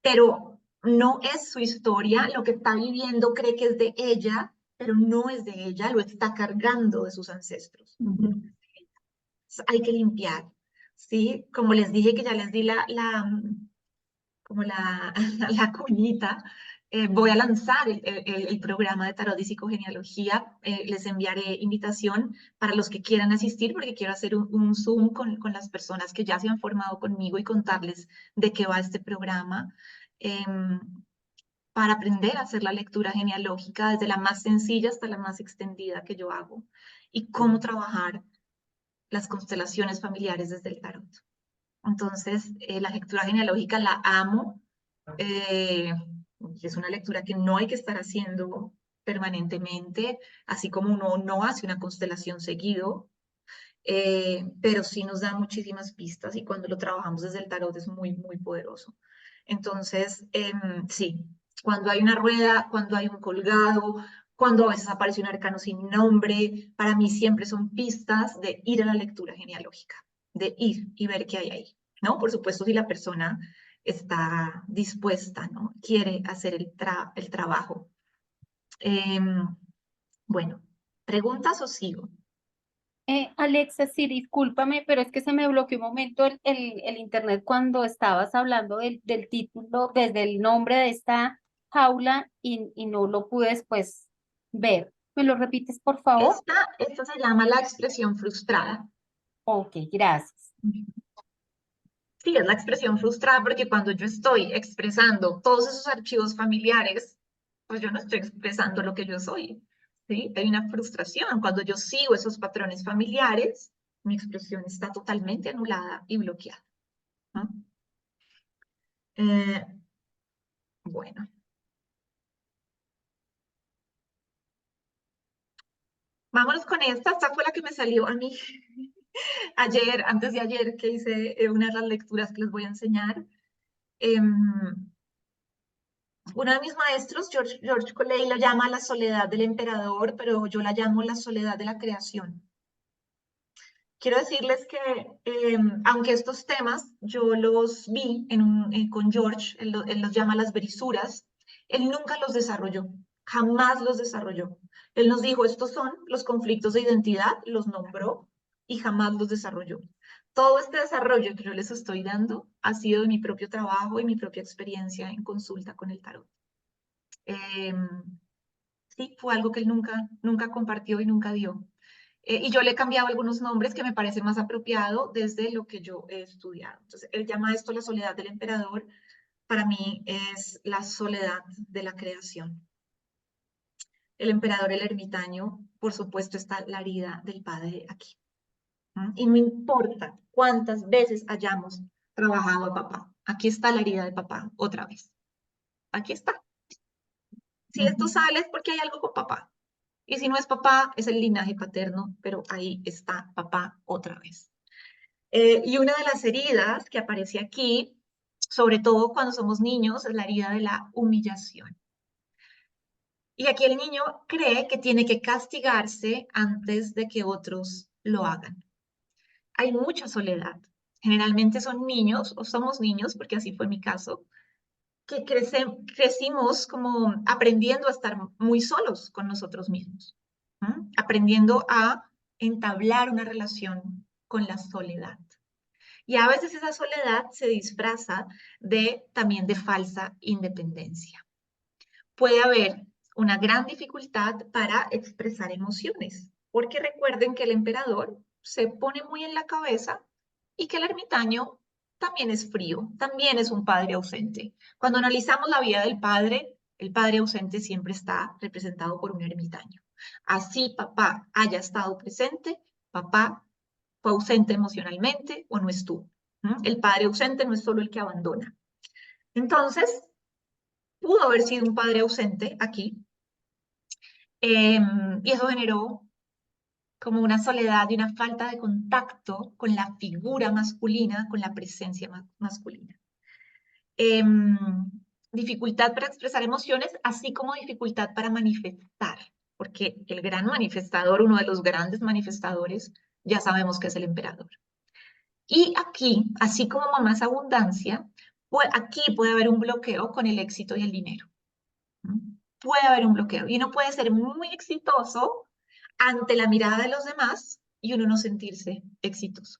pero no es su historia, lo que está viviendo cree que es de ella, pero no es de ella, lo está cargando de sus ancestros. Ujú. Hay que limpiar, ¿sí? Como les dije que ya les di como la, la cuñita, Voy a lanzar el programa de tarot y psicogenealogía. Les enviaré invitación para los que quieran asistir, porque quiero hacer un Zoom con las personas que ya se han formado conmigo y contarles de qué va este programa, em, para aprender a hacer la lectura genealógica desde la más sencilla hasta la más extendida que yo hago, y cómo trabajar las constelaciones familiares desde el tarot. Entonces, la lectura genealógica la amo. Es una lectura que no hay que estar haciendo permanentemente, así como uno no hace una constelación seguido, pero sí nos da muchísimas pistas, y cuando lo trabajamos desde el tarot es muy, muy poderoso. Entonces, sí, cuando hay una rueda, cuando hay un colgado, cuando a veces aparece un arcano sin nombre, para mí siempre son pistas de ir a la lectura genealógica, de ir y ver qué hay ahí, ¿no? Por supuesto, si la persona está dispuesta, ¿no? Quiere hacer el trabajo. Bueno, ¿preguntas o sigo? Alexa, sí, discúlpame, pero es que se me bloqueó un momento el internet cuando estabas hablando del título, desde el nombre de esta jaula y no lo pude después ver. ¿Me lo repites, por favor? Esta se llama la expresión frustrada. Ok, gracias. Sí, es la expresión frustrada porque cuando yo estoy expresando todos esos archivos familiares, pues yo no estoy expresando lo que yo soy, ¿sí? Hay una frustración. Cuando yo sigo esos patrones familiares, mi expresión está totalmente anulada y bloqueada, ¿no? Eh, bueno, vámonos con esta. Esta fue la que me salió a mí ayer, antes de ayer, que hice una de las lecturas que les voy a enseñar. Uno de mis maestros, George Coley, lo llama la soledad del emperador, pero yo la llamo la soledad de la creación. Quiero decirles que, aunque estos temas yo los vi con George, él los llama las brisuras, él nunca los desarrolló, jamás los desarrolló. Él nos dijo, estos son los conflictos de identidad, los nombró y jamás los desarrolló. Todo este desarrollo que yo les estoy dando ha sido de mi propio trabajo y mi propia experiencia en consulta con el tarot. Sí, fue algo que él nunca compartió y nunca dio. Y yo le he cambiado algunos nombres que me parece más apropiado desde lo que yo he estudiado. Entonces, él llama esto la soledad del emperador. Para mí es la soledad de la creación. El emperador, el ermitaño, por supuesto, está la herida del padre aquí. Y no importa cuántas veces hayamos trabajado a papá, aquí está la herida de papá otra vez. Aquí está. Si esto sale es porque hay algo con papá. Y si no es papá, es el linaje paterno, pero ahí está papá otra vez. Y una de las heridas que aparece aquí, sobre todo cuando somos niños, es la herida de la humillación. Y aquí el niño cree que tiene que castigarse antes de que otros lo hagan. Hay mucha soledad. Generalmente son niños, o somos niños, porque así fue mi caso, que crecimos como aprendiendo a estar muy solos con nosotros mismos, aprendiendo a entablar una relación con la soledad. Y a veces esa soledad se disfraza también de falsa independencia. Puede haber una gran dificultad para expresar emociones, porque recuerden que el emperador se pone muy en la cabeza y que el ermitaño también es frío, también es un padre ausente. Cuando analizamos la vida del padre, el padre ausente siempre está representado por un ermitaño. Así papá haya estado presente, papá fue ausente emocionalmente o no estuvo. El padre ausente no es solo el que abandona. Entonces, pudo haber sido un padre ausente aquí, y eso generó como una soledad y una falta de contacto con la figura masculina, con la presencia masculina. Em, Dificultad para expresar emociones, así como dificultad para manifestar, porque el gran manifestador, uno de los grandes manifestadores, ya sabemos que es el emperador. Y aquí, así como mamá es abundancia, aquí puede haber un bloqueo con el éxito y el dinero. Puede haber un bloqueo y uno puede ser muy exitoso ante la mirada de los demás y uno no sentirse exitoso.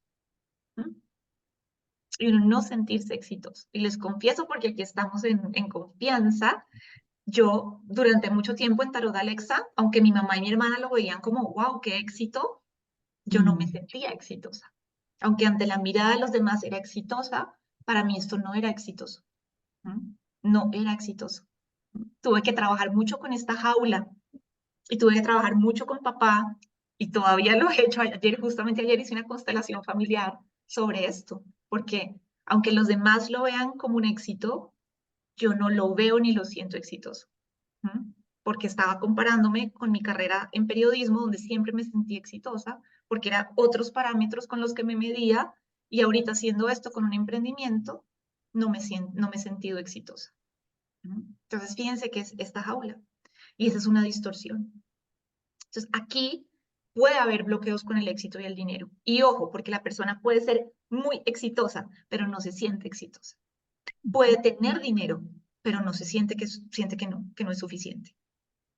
Y uno no sentirse exitoso. Y les confieso, porque aquí estamos en confianza, Yo durante mucho tiempo en Tarot Alexa, aunque mi mamá y mi hermana lo veían como, wow, qué éxito, yo no me sentía exitosa. Aunque ante la mirada de los demás era exitosa, para mí esto no era exitoso. No era exitoso. Tuve que trabajar mucho con esta jaula y tuve que trabajar mucho con papá y todavía lo he hecho. Ayer, justamente ayer hice una constelación familiar sobre esto, porque aunque los demás lo vean como un éxito, yo no lo veo ni lo siento exitoso. Porque estaba comparándome con mi carrera en periodismo, donde siempre me sentí exitosa, porque eran otros parámetros con los que me medía, y ahorita haciendo esto con un emprendimiento, no me he sentido exitosa. Entonces, fíjense que es esta jaula, y esa es una distorsión. Entonces, aquí puede haber bloqueos con el éxito y el dinero. Y ojo, porque la persona puede ser muy exitosa, pero no se siente exitosa. Puede tener dinero, pero no se siente siente que no es suficiente.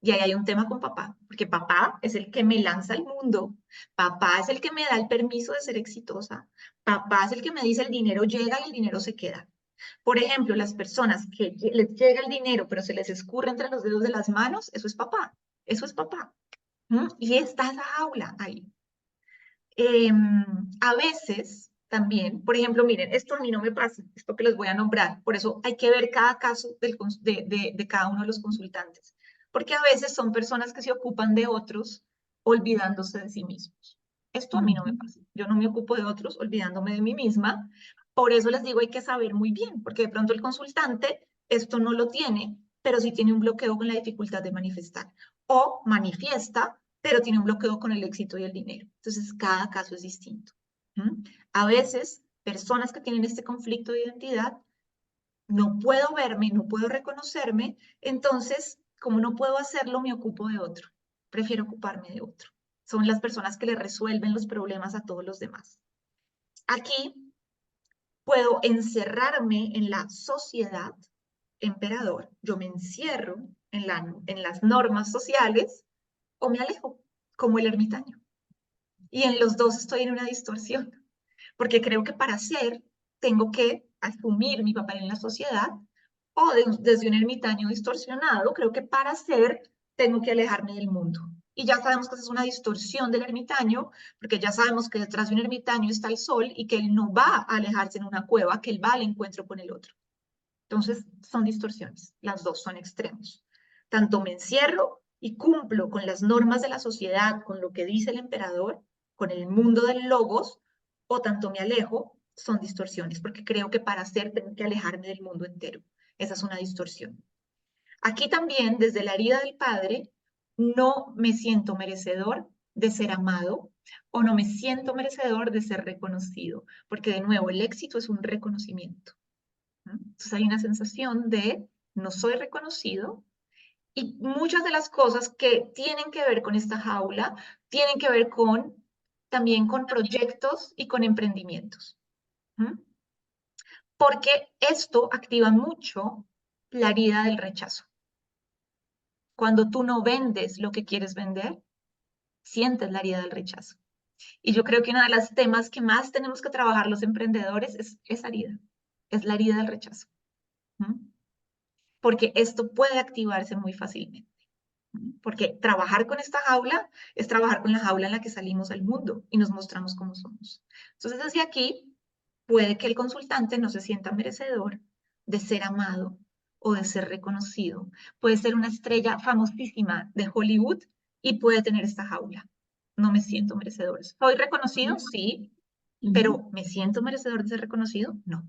Y ahí hay un tema con papá, porque papá es el que me lanza al mundo, papá es el que me da el permiso de ser exitosa, papá es el que me dice el dinero llega y el dinero se queda. Por ejemplo, las personas que les llega el dinero, pero se les escurre entre los dedos de las manos, eso es papá, eso es papá. Y está esa jaula ahí. A veces también, por ejemplo, miren, esto a mí no me pasa, esto que les voy a nombrar, por eso hay que ver cada caso de cada uno de los consultantes, porque a veces son personas que se ocupan de otros olvidándose de sí mismos. Esto a mí no me pasa, yo no me ocupo de otros olvidándome de mí misma, por eso les digo hay que saber muy bien, porque de pronto el consultante esto no lo tiene, pero sí tiene un bloqueo con la dificultad de manifestar, o manifiesta pero tiene un bloqueo con el éxito y el dinero. Entonces, cada caso es distinto. A veces, personas que tienen este conflicto de identidad, no puedo verme, no puedo reconocerme, entonces, como no puedo hacerlo, me ocupo de otro. Prefiero ocuparme de otro. Son las personas que le resuelven los problemas a todos los demás. Aquí puedo encerrarme en la sociedad, emperador, yo me encierro en las normas sociales o me alejo, como el ermitaño. Y en los dos estoy en una distorsión, porque creo que para ser tengo que asumir mi papel en la sociedad, o desde un ermitaño distorsionado, creo que para ser tengo que alejarme del mundo. Y ya sabemos que esa es una distorsión del ermitaño, porque ya sabemos que detrás de un ermitaño está el sol y que él no va a alejarse en una cueva, que él va al encuentro con el otro. Entonces, son distorsiones, las dos son extremos. Tanto me encierro y cumplo con las normas de la sociedad, con lo que dice el emperador, con el mundo del logos, o tanto me alejo, son distorsiones, porque creo que para ser tengo que alejarme del mundo entero. Esa es una distorsión. Aquí también, desde la herida del padre, no me siento merecedor de ser amado o no me siento merecedor de ser reconocido, porque de nuevo el éxito es un reconocimiento. Entonces hay una sensación de no soy reconocido y muchas de las cosas que tienen que ver con esta jaula tienen que ver también con proyectos y con emprendimientos. Porque esto activa mucho la herida del rechazo. Cuando tú no vendes lo que quieres vender, sientes la herida del rechazo. Y yo creo que uno de los temas que más tenemos que trabajar los emprendedores es esa herida, es la herida del rechazo. Porque esto puede activarse muy fácilmente. Porque trabajar con esta jaula es trabajar con la jaula en la que salimos al mundo y nos mostramos como somos. Entonces, desde aquí, puede que el consultante no se sienta merecedor de ser amado o de ser reconocido. Puede ser una estrella famosísima de Hollywood y puede tener esta jaula. No me siento merecedor. ¿Soy reconocido? Sí, pero ¿me siento merecedor de ser reconocido? No.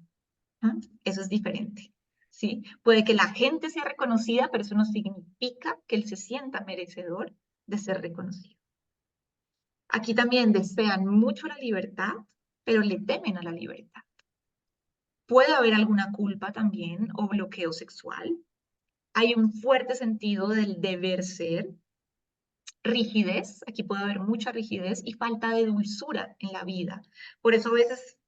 Eso es diferente. ¿Sí? Puede que la gente sea reconocida, pero eso no significa que él se sienta merecedor de ser reconocido. Aquí también desean mucho la libertad, pero le temen a la libertad. Puede haber alguna culpa también o bloqueo sexual. Hay un fuerte sentido del deber ser, rigidez, aquí puede haber mucha rigidez y falta de dulzura en la vida. Por eso a veces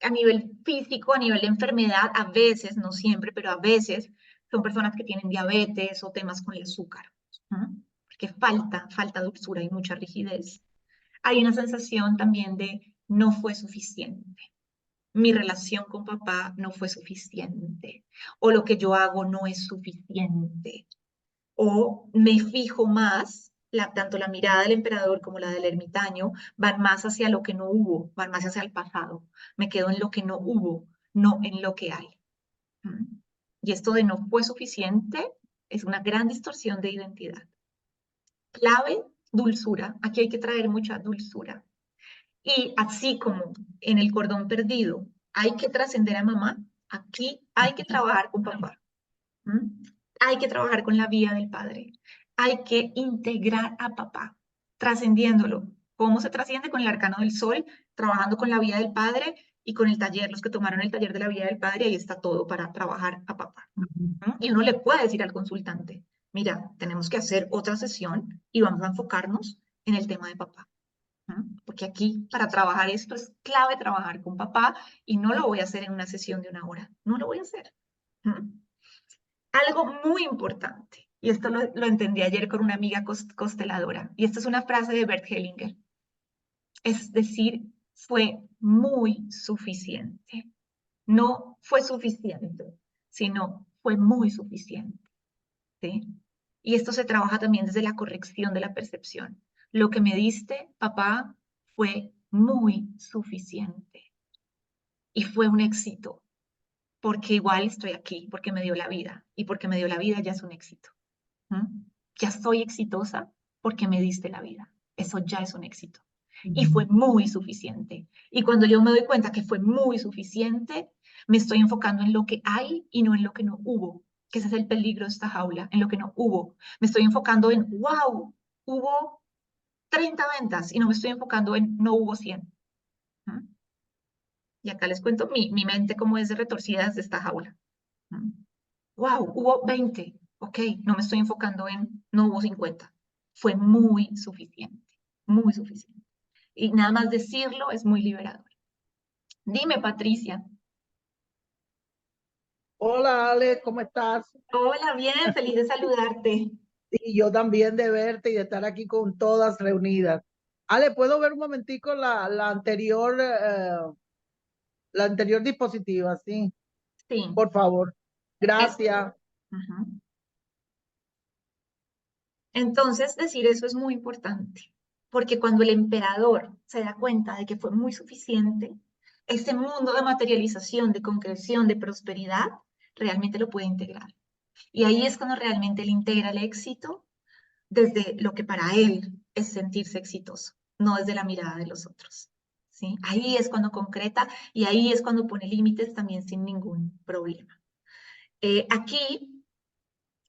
a nivel físico, a nivel de enfermedad, a veces, no siempre, pero a veces son personas que tienen diabetes o temas con el azúcar, porque falta dulzura y mucha rigidez. Hay una sensación también de no fue suficiente. mi relación con papá no fue suficiente, o lo que yo hago no es suficiente, o me fijo más, tanto la mirada del emperador como la del ermitaño van más hacia lo que no hubo, van más hacia el pasado. Me quedo en lo que no hubo, no en lo que hay. ¿Mm? Y esto de no fue suficiente es una gran distorsión de identidad. Clave, dulzura. Aquí hay que traer mucha dulzura. Y así como en el cordón perdido hay que trascender a mamá, aquí hay que trabajar con papá. ¿Mm? Hay que trabajar con la vía del padre. Hay que integrar a papá, trascendiéndolo. ¿Cómo se trasciende? Con el arcano del sol, trabajando con la vía del padre y con el taller, los que tomaron el taller de la vía del padre, ahí está todo para trabajar a papá. ¿Mm? Y uno le puede decir al consultante, mira, tenemos que hacer otra sesión y vamos a enfocarnos en el tema de papá. ¿Mm? Porque aquí para trabajar esto es clave trabajar con papá y no lo voy a hacer en una sesión de 1 hora, no lo voy a hacer. ¿Mm? Algo muy importante, y esto lo entendí ayer con una amiga consteladora, y esta es una frase de Bert Hellinger, es decir, fue muy suficiente. No fue suficiente, sino fue muy suficiente. ¿Sí? Y esto se trabaja también desde la corrección de la percepción. Lo que me diste, papá, fue muy suficiente. Y fue un éxito, porque igual estoy aquí, porque me dio la vida. Y porque me dio la vida ya es un éxito. ¿Mm? Ya soy exitosa porque me diste la vida. Eso ya es un éxito. Y fue muy suficiente. Y cuando yo me doy cuenta que fue muy suficiente, me estoy enfocando en lo que hay y no en lo que no hubo, que ese es el peligro de esta jaula, en lo que no hubo. Me estoy enfocando en, wow, hubo 30 ventas y no me estoy enfocando en, no hubo 100. ¿Mm? Y acá les cuento mi mente cómo es de retorcida desde esta jaula. ¿Mm? Wow, hubo 20. Ok, no me estoy enfocando en, no hubo 50. Fue muy suficiente, muy suficiente. Y nada más decirlo es muy liberador. Dime, Patricia. Hola Ale, ¿cómo estás? Hola, bien, feliz de saludarte. Y yo también de verte y de estar aquí con todas reunidas. Ale, ¿puedo ver un momentico la anterior diapositiva? Sí, Sí. por favor. es- Gracias. Ujú. Entonces, decir eso es muy importante, porque cuando el emperador se da cuenta de que fue muy suficiente, este mundo de materialización, de concreción, de prosperidad, realmente lo puede integrar. Y ahí es cuando realmente él integra el éxito desde lo que para él es sentirse exitoso, no desde la mirada de los otros. ¿Sí? Ahí es cuando concreta y ahí es cuando pone límites también sin ningún problema. Aquí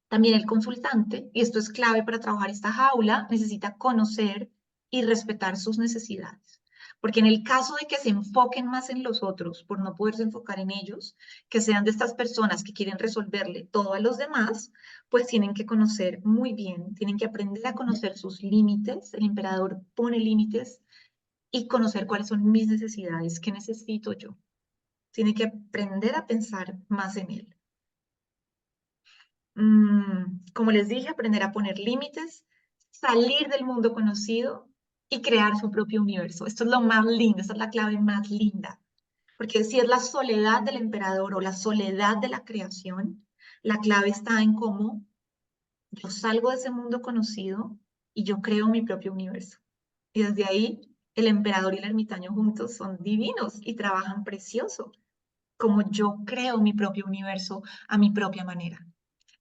también el consultante, y esto es clave para trabajar esta jaula, necesita conocer y respetar sus necesidades. Porque en el caso de que se enfoquen más en los otros por no poderse enfocar en ellos, que sean de estas personas que quieren resolverle todo a los demás, pues tienen que conocer muy bien, tienen que aprender a conocer sus límites. El emperador pone límites y conocer cuáles son mis necesidades, qué necesito yo. Tiene que aprender a pensar más en él. Como les dije, aprender a poner límites, salir del mundo conocido y crear su propio universo. Esto es lo más lindo, esta es la clave más linda. Porque si es la soledad del emperador o la soledad de la creación, la clave está en cómo yo salgo de ese mundo conocido y yo creo mi propio universo. Y desde ahí, el emperador y el ermitaño juntos son divinos y trabajan precioso, como yo creo mi propio universo a mi propia manera,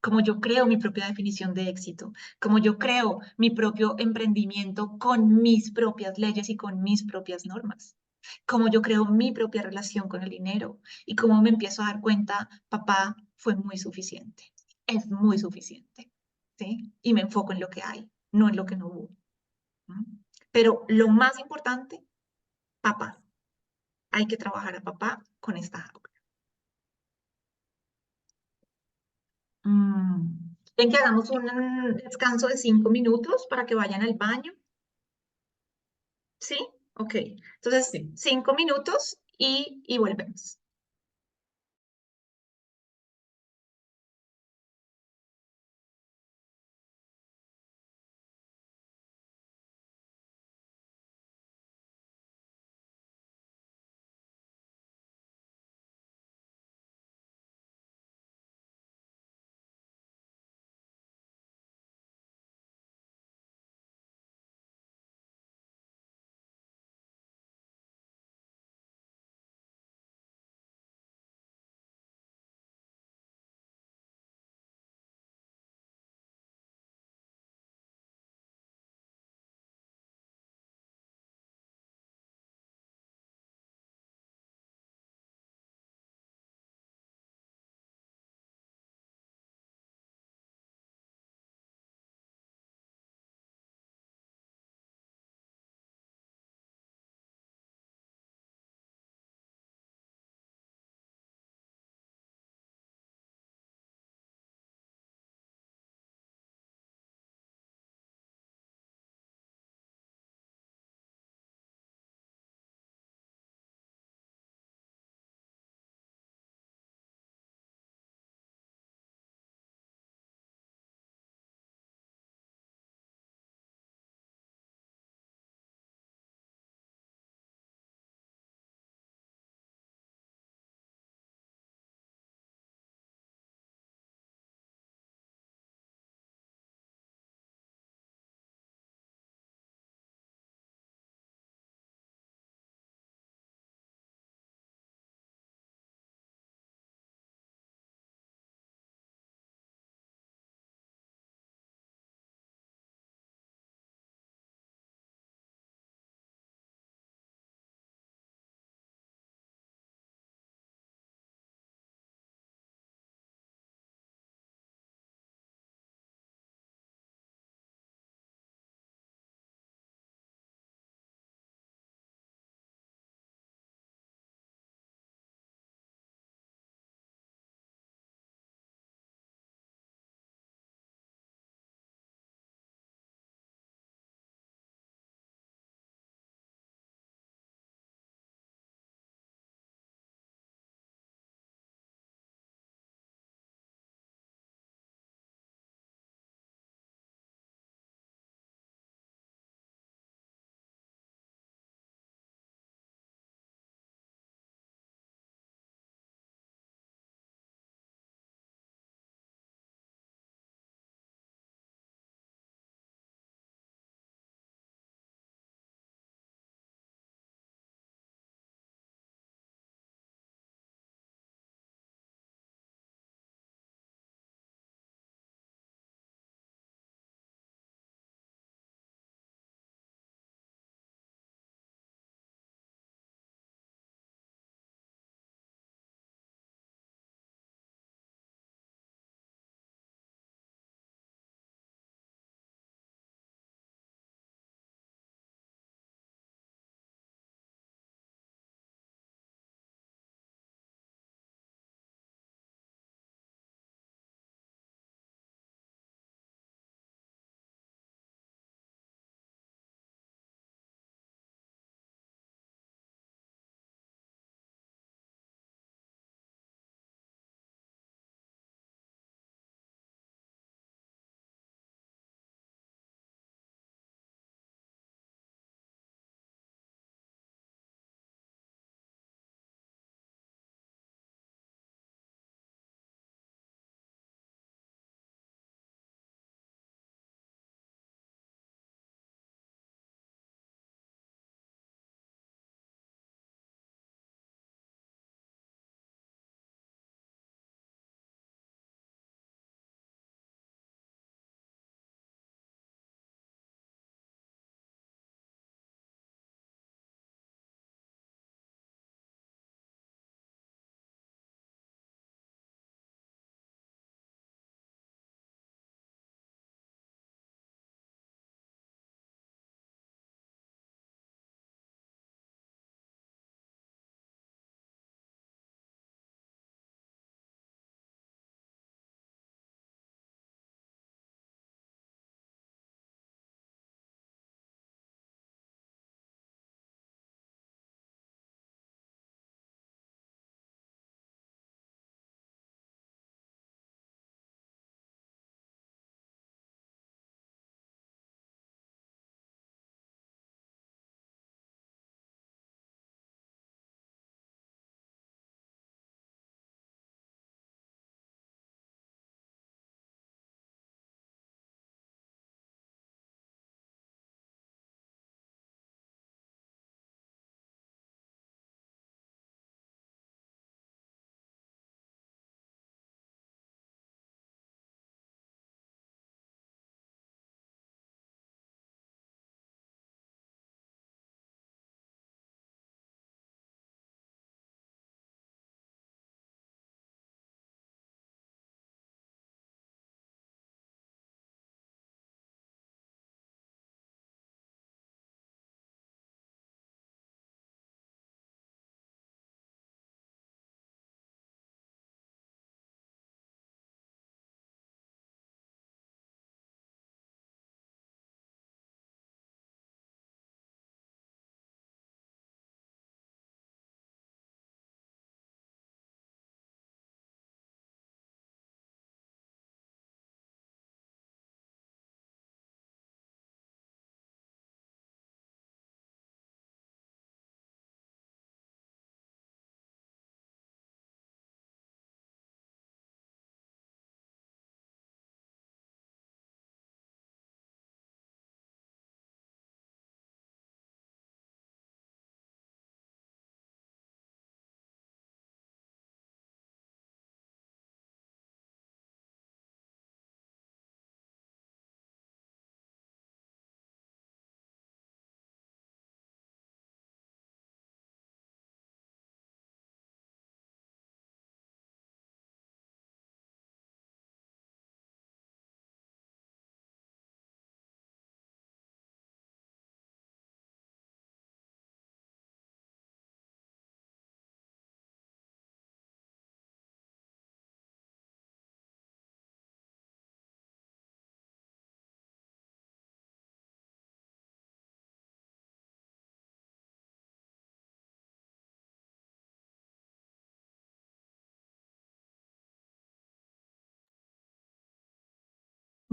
como yo creo mi propia definición de éxito, como yo creo mi propio emprendimiento con mis propias leyes y con mis propias normas, como yo creo mi propia relación con el dinero y cómo me empiezo a dar cuenta, papá fue muy suficiente, es muy suficiente, ¿sí? Y me enfoco en lo que hay, no en lo que no hubo. ¿Mm? Pero lo más importante, papá, hay que trabajar a papá con esta jaula. ¿Ven que hagamos un descanso de 5 minutos para que vayan al baño? ¿Sí? Ok. Entonces, Sí. 5 minutos y volvemos.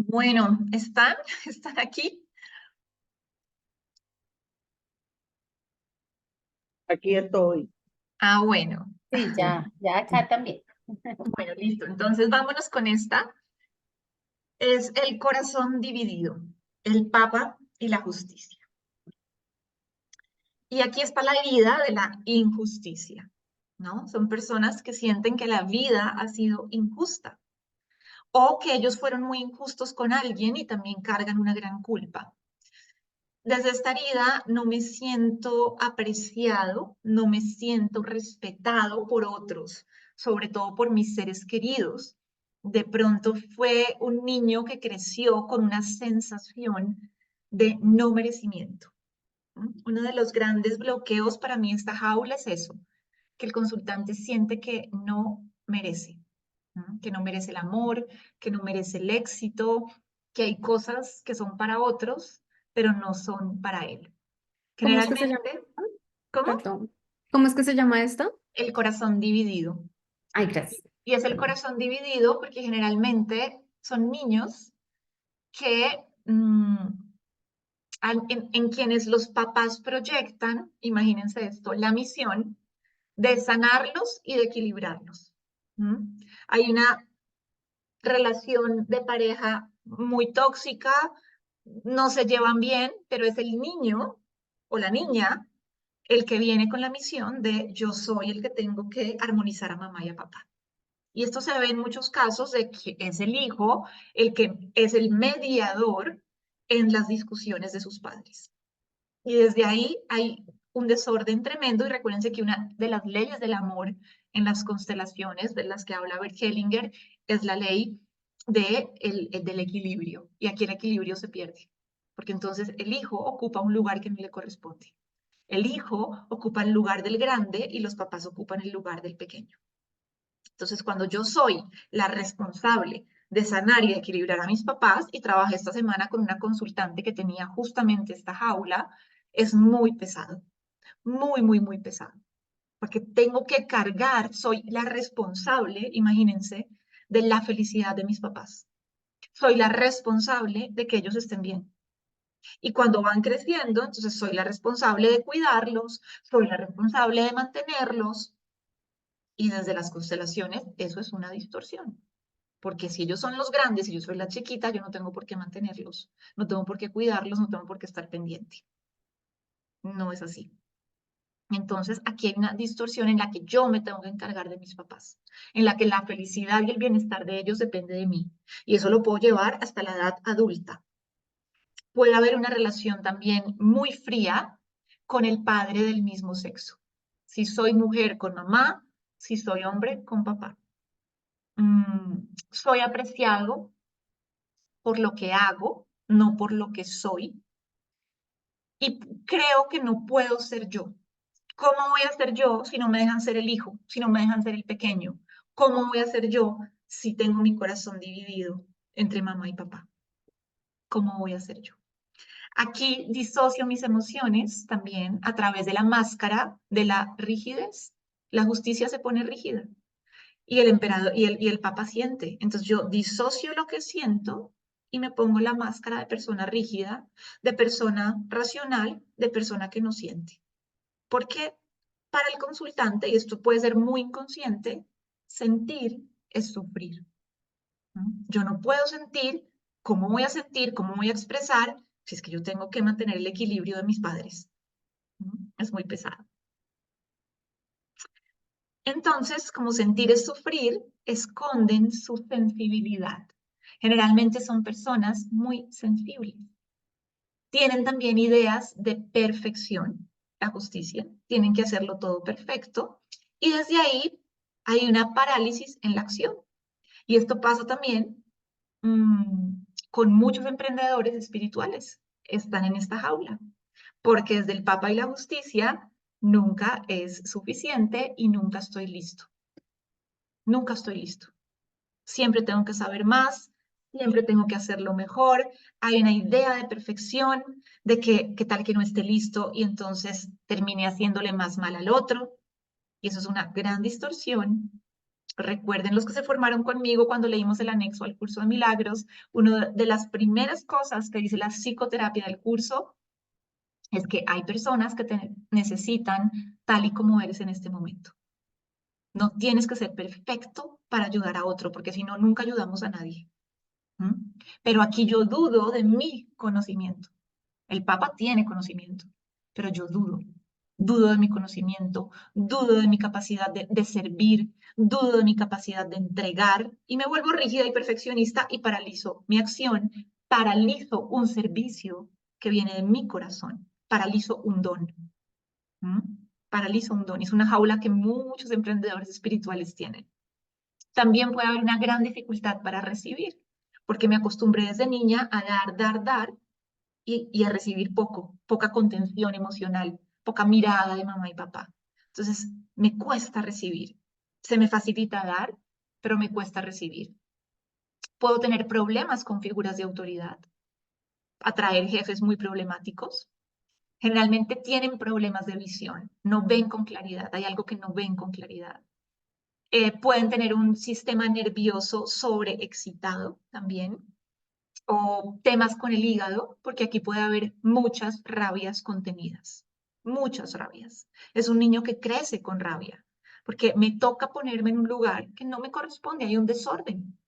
Bueno, ¿están? ¿Están aquí? Aquí estoy. Ah, bueno. Sí, ya acá también. Bueno, listo. Entonces vámonos con esta. Es el corazón dividido, el Papa y la justicia. Y aquí está la herida de la injusticia, ¿no? Son personas que sienten que la vida ha sido injusta o que ellos fueron muy injustos con alguien y también cargan una gran culpa. Desde esta herida no me siento apreciado, no me siento respetado por otros, sobre todo por mis seres queridos. De pronto fue un niño que creció con una sensación de no merecimiento. Uno de los grandes bloqueos para mí en esta jaula es eso, que el consultante siente que no merece, ¿no? Que no merece el amor, que no merece el éxito, que hay cosas que son para otros, pero no son para él. ¿Cómo es que se llama? Generalmente, ¿cómo? Perdón. ¿Cómo es que se llama esta? El corazón dividido. Ay, gracias. Y es el corazón dividido porque generalmente son niños que en quienes los papás proyectan, imagínense esto, la misión de sanarlos y de equilibrarlos. ¿Mm? Hay una relación de pareja muy tóxica, no se llevan bien, pero es el niño o la niña el que viene con la misión de yo soy el que tengo que armonizar a mamá y a papá. Y esto se ve en muchos casos de que es el hijo el que es el mediador en las discusiones de sus padres. Y desde ahí hay un desorden tremendo y recuérdense que una de las leyes del amor en las constelaciones de las que habla Bert Hellinger es la ley del equilibrio. Y aquí el equilibrio se pierde, porque entonces el hijo ocupa un lugar que no le corresponde. El hijo ocupa el lugar del grande y los papás ocupan el lugar del pequeño. Entonces, cuando yo soy la responsable de sanar y de equilibrar a mis papás, y trabajé esta semana con una consultante que tenía justamente esta jaula, es muy pesado, muy, muy, muy pesado, porque tengo que cargar, soy la responsable, imagínense, de la felicidad de mis papás. Soy la responsable de que ellos estén bien. Y cuando van creciendo, entonces soy la responsable de cuidarlos, soy la responsable de mantenerlos, y desde las constelaciones eso es una distorsión. Porque si ellos son los grandes y yo soy la chiquita, yo no tengo por qué mantenerlos, no tengo por qué cuidarlos, no tengo por qué estar pendiente. No es así. Entonces, aquí hay una distorsión en la que yo me tengo que encargar de mis papás, en la que la felicidad y el bienestar de ellos depende de mí. Y eso lo puedo llevar hasta la edad adulta. Puede haber una relación también muy fría con el padre del mismo sexo. Si soy mujer con mamá, si soy hombre con papá. Soy apreciado por lo que hago, no por lo que soy. Y creo que no puedo ser yo. ¿Cómo voy a ser yo si no me dejan ser el hijo, si no me dejan ser el pequeño? ¿Cómo voy a ser yo si tengo mi corazón dividido entre mamá y papá? ¿Cómo voy a ser yo? Aquí disocio mis emociones también a través de la máscara de la rigidez. La justicia se pone rígida y el emperador y el papa siente. Entonces yo disocio lo que siento y me pongo la máscara de persona rígida, de persona racional, de persona que no siente. Porque para el consultante, y esto puede ser muy inconsciente, sentir es sufrir. Yo no puedo sentir, ¿cómo voy a sentir? ¿Cómo voy a expresar? Si es que yo tengo que mantener el equilibrio de mis padres. Es muy pesado. Entonces, como sentir es sufrir, esconden su sensibilidad. Generalmente son personas muy sensibles. Tienen también ideas de perfección, la justicia, tienen que hacerlo todo perfecto y desde ahí hay una parálisis en la acción. Y esto pasa también con muchos emprendedores espirituales, están en esta jaula, porque desde el Papa y la justicia nunca es suficiente y nunca estoy listo. Nunca estoy listo. Siempre tengo que saber más, siempre tengo que hacerlo mejor. Hay una idea de perfección, de que tal que no esté listo y entonces termine haciéndole más mal al otro. Y eso es una gran distorsión Recuerden los que se formaron conmigo cuando leímos el anexo al curso de milagros, una de las primeras cosas que dice la psicoterapia del curso es que hay personas que te necesitan tal y como eres en este momento. No tienes que ser perfecto para ayudar a otro, porque si no, nunca ayudamos a nadie. ¿Mm? Pero aquí yo dudo de mi conocimiento. El Papa tiene conocimiento, pero yo dudo. Dudo de mi conocimiento, dudo de mi capacidad de servir, dudo de mi capacidad de entregar y me vuelvo rígida y perfeccionista y paralizo mi acción, paralizo un servicio que viene de mi corazón, paralizo un don. ¿Mm? Paralizo un don. Es una jaula que muchos emprendedores espirituales tienen. También puede haber una gran dificultad para recibir, porque me acostumbré desde niña a dar y a recibir poca contención emocional, poca mirada de mamá y papá. Entonces, me cuesta recibir. Se me facilita dar, pero me cuesta recibir. Puedo tener problemas con figuras de autoridad, atraer jefes muy problemáticos. Generalmente tienen problemas de visión, no ven con claridad, hay algo que no ven con claridad. Pueden tener un sistema nervioso sobreexcitado también, o temas con el hígado, porque aquí puede haber muchas rabias contenidas, muchas rabias. Es un niño que crece con rabia, porque me toca ponerme en un lugar que no me corresponde, hay un desorden,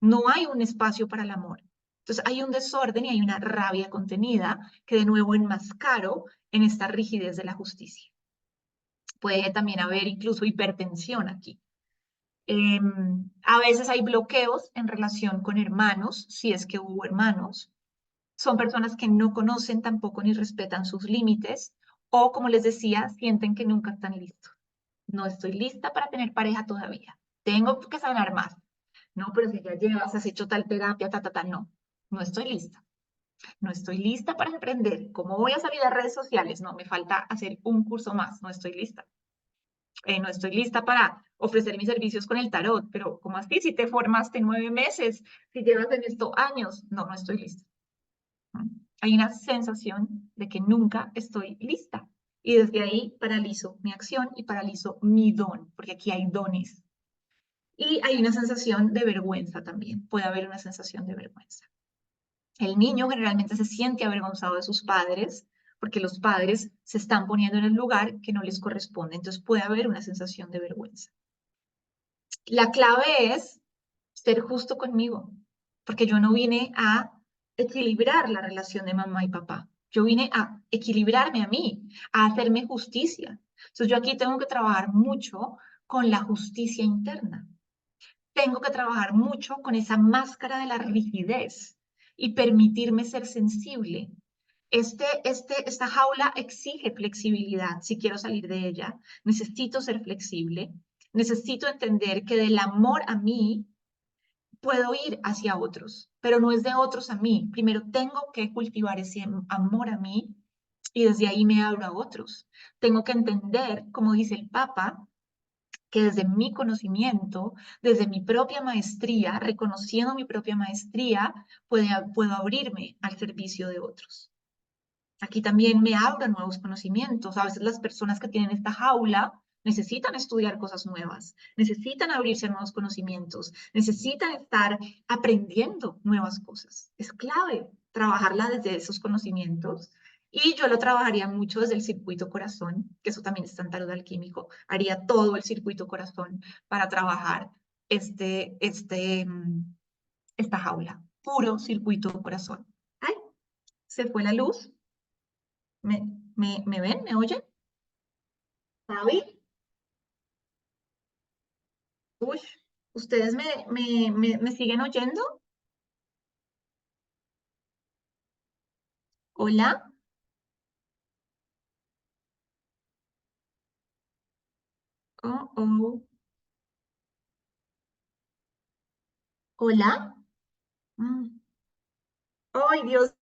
no hay un espacio para el amor. Entonces hay un desorden y hay una rabia contenida que de nuevo enmascaro en esta rigidez de la justicia. Puede también haber incluso hipertensión aquí. A veces hay bloqueos en relación con hermanos, si es que hubo hermanos. Son personas que no conocen tampoco ni respetan sus límites o, como les decía, sienten que nunca están listos. No estoy lista para tener pareja todavía. Tengo que sanar más. No, pero si ya llevas, has hecho tal terapia, no, no estoy lista. No estoy lista para emprender. ¿Cómo voy a salir a redes sociales? No, me falta hacer un curso más. No estoy lista. No estoy lista para ofrecer mis servicios con el tarot, pero ¿cómo así? Si te formaste 9 meses, si llevas en esto años, no, no estoy lista. Hay una sensación de que nunca estoy lista. Y desde ahí paralizo mi acción y paralizo mi don, porque aquí hay dones. Y hay una sensación de vergüenza también. Puede haber una sensación de vergüenza. El niño generalmente se siente avergonzado de sus padres porque los padres se están poniendo en el lugar que no les corresponde. Entonces puede haber una sensación de vergüenza. La clave es ser justo conmigo, porque yo no vine a equilibrar la relación de mamá y papá. Yo vine a equilibrarme a mí, a hacerme justicia. Entonces yo aquí tengo que trabajar mucho con la justicia interna. Tengo que trabajar mucho con esa máscara de la rigidez y permitirme ser sensible. Esta jaula exige flexibilidad si quiero salir de ella. Necesito ser flexible. Necesito entender que del amor a mí puedo ir hacia otros, pero no es de otros a mí. Primero tengo que cultivar ese amor a mí y desde ahí me abro a otros. Tengo que entender, como dice el Papa, que desde mi conocimiento, desde mi propia maestría, reconociendo mi propia maestría, puedo abrirme al servicio de otros. Aquí también me abro a nuevos conocimientos. A veces las personas que tienen esta jaula necesitan estudiar cosas nuevas, necesitan abrirse a nuevos conocimientos, necesitan estar aprendiendo nuevas cosas. Es clave trabajarla desde esos conocimientos. Y yo lo trabajaría mucho desde el circuito corazón, que eso también está en tarot alquímico. Haría todo el circuito corazón para trabajar esta jaula. Puro circuito corazón. ¡Ay! Se fue la luz. ¿Me, me ven? ¿Me oyen? ¿Fabi? Uy, ¿ustedes me siguen oyendo? ¿Hola? Oh, oh. ¿Hola? Mm. ¡Ay, Dios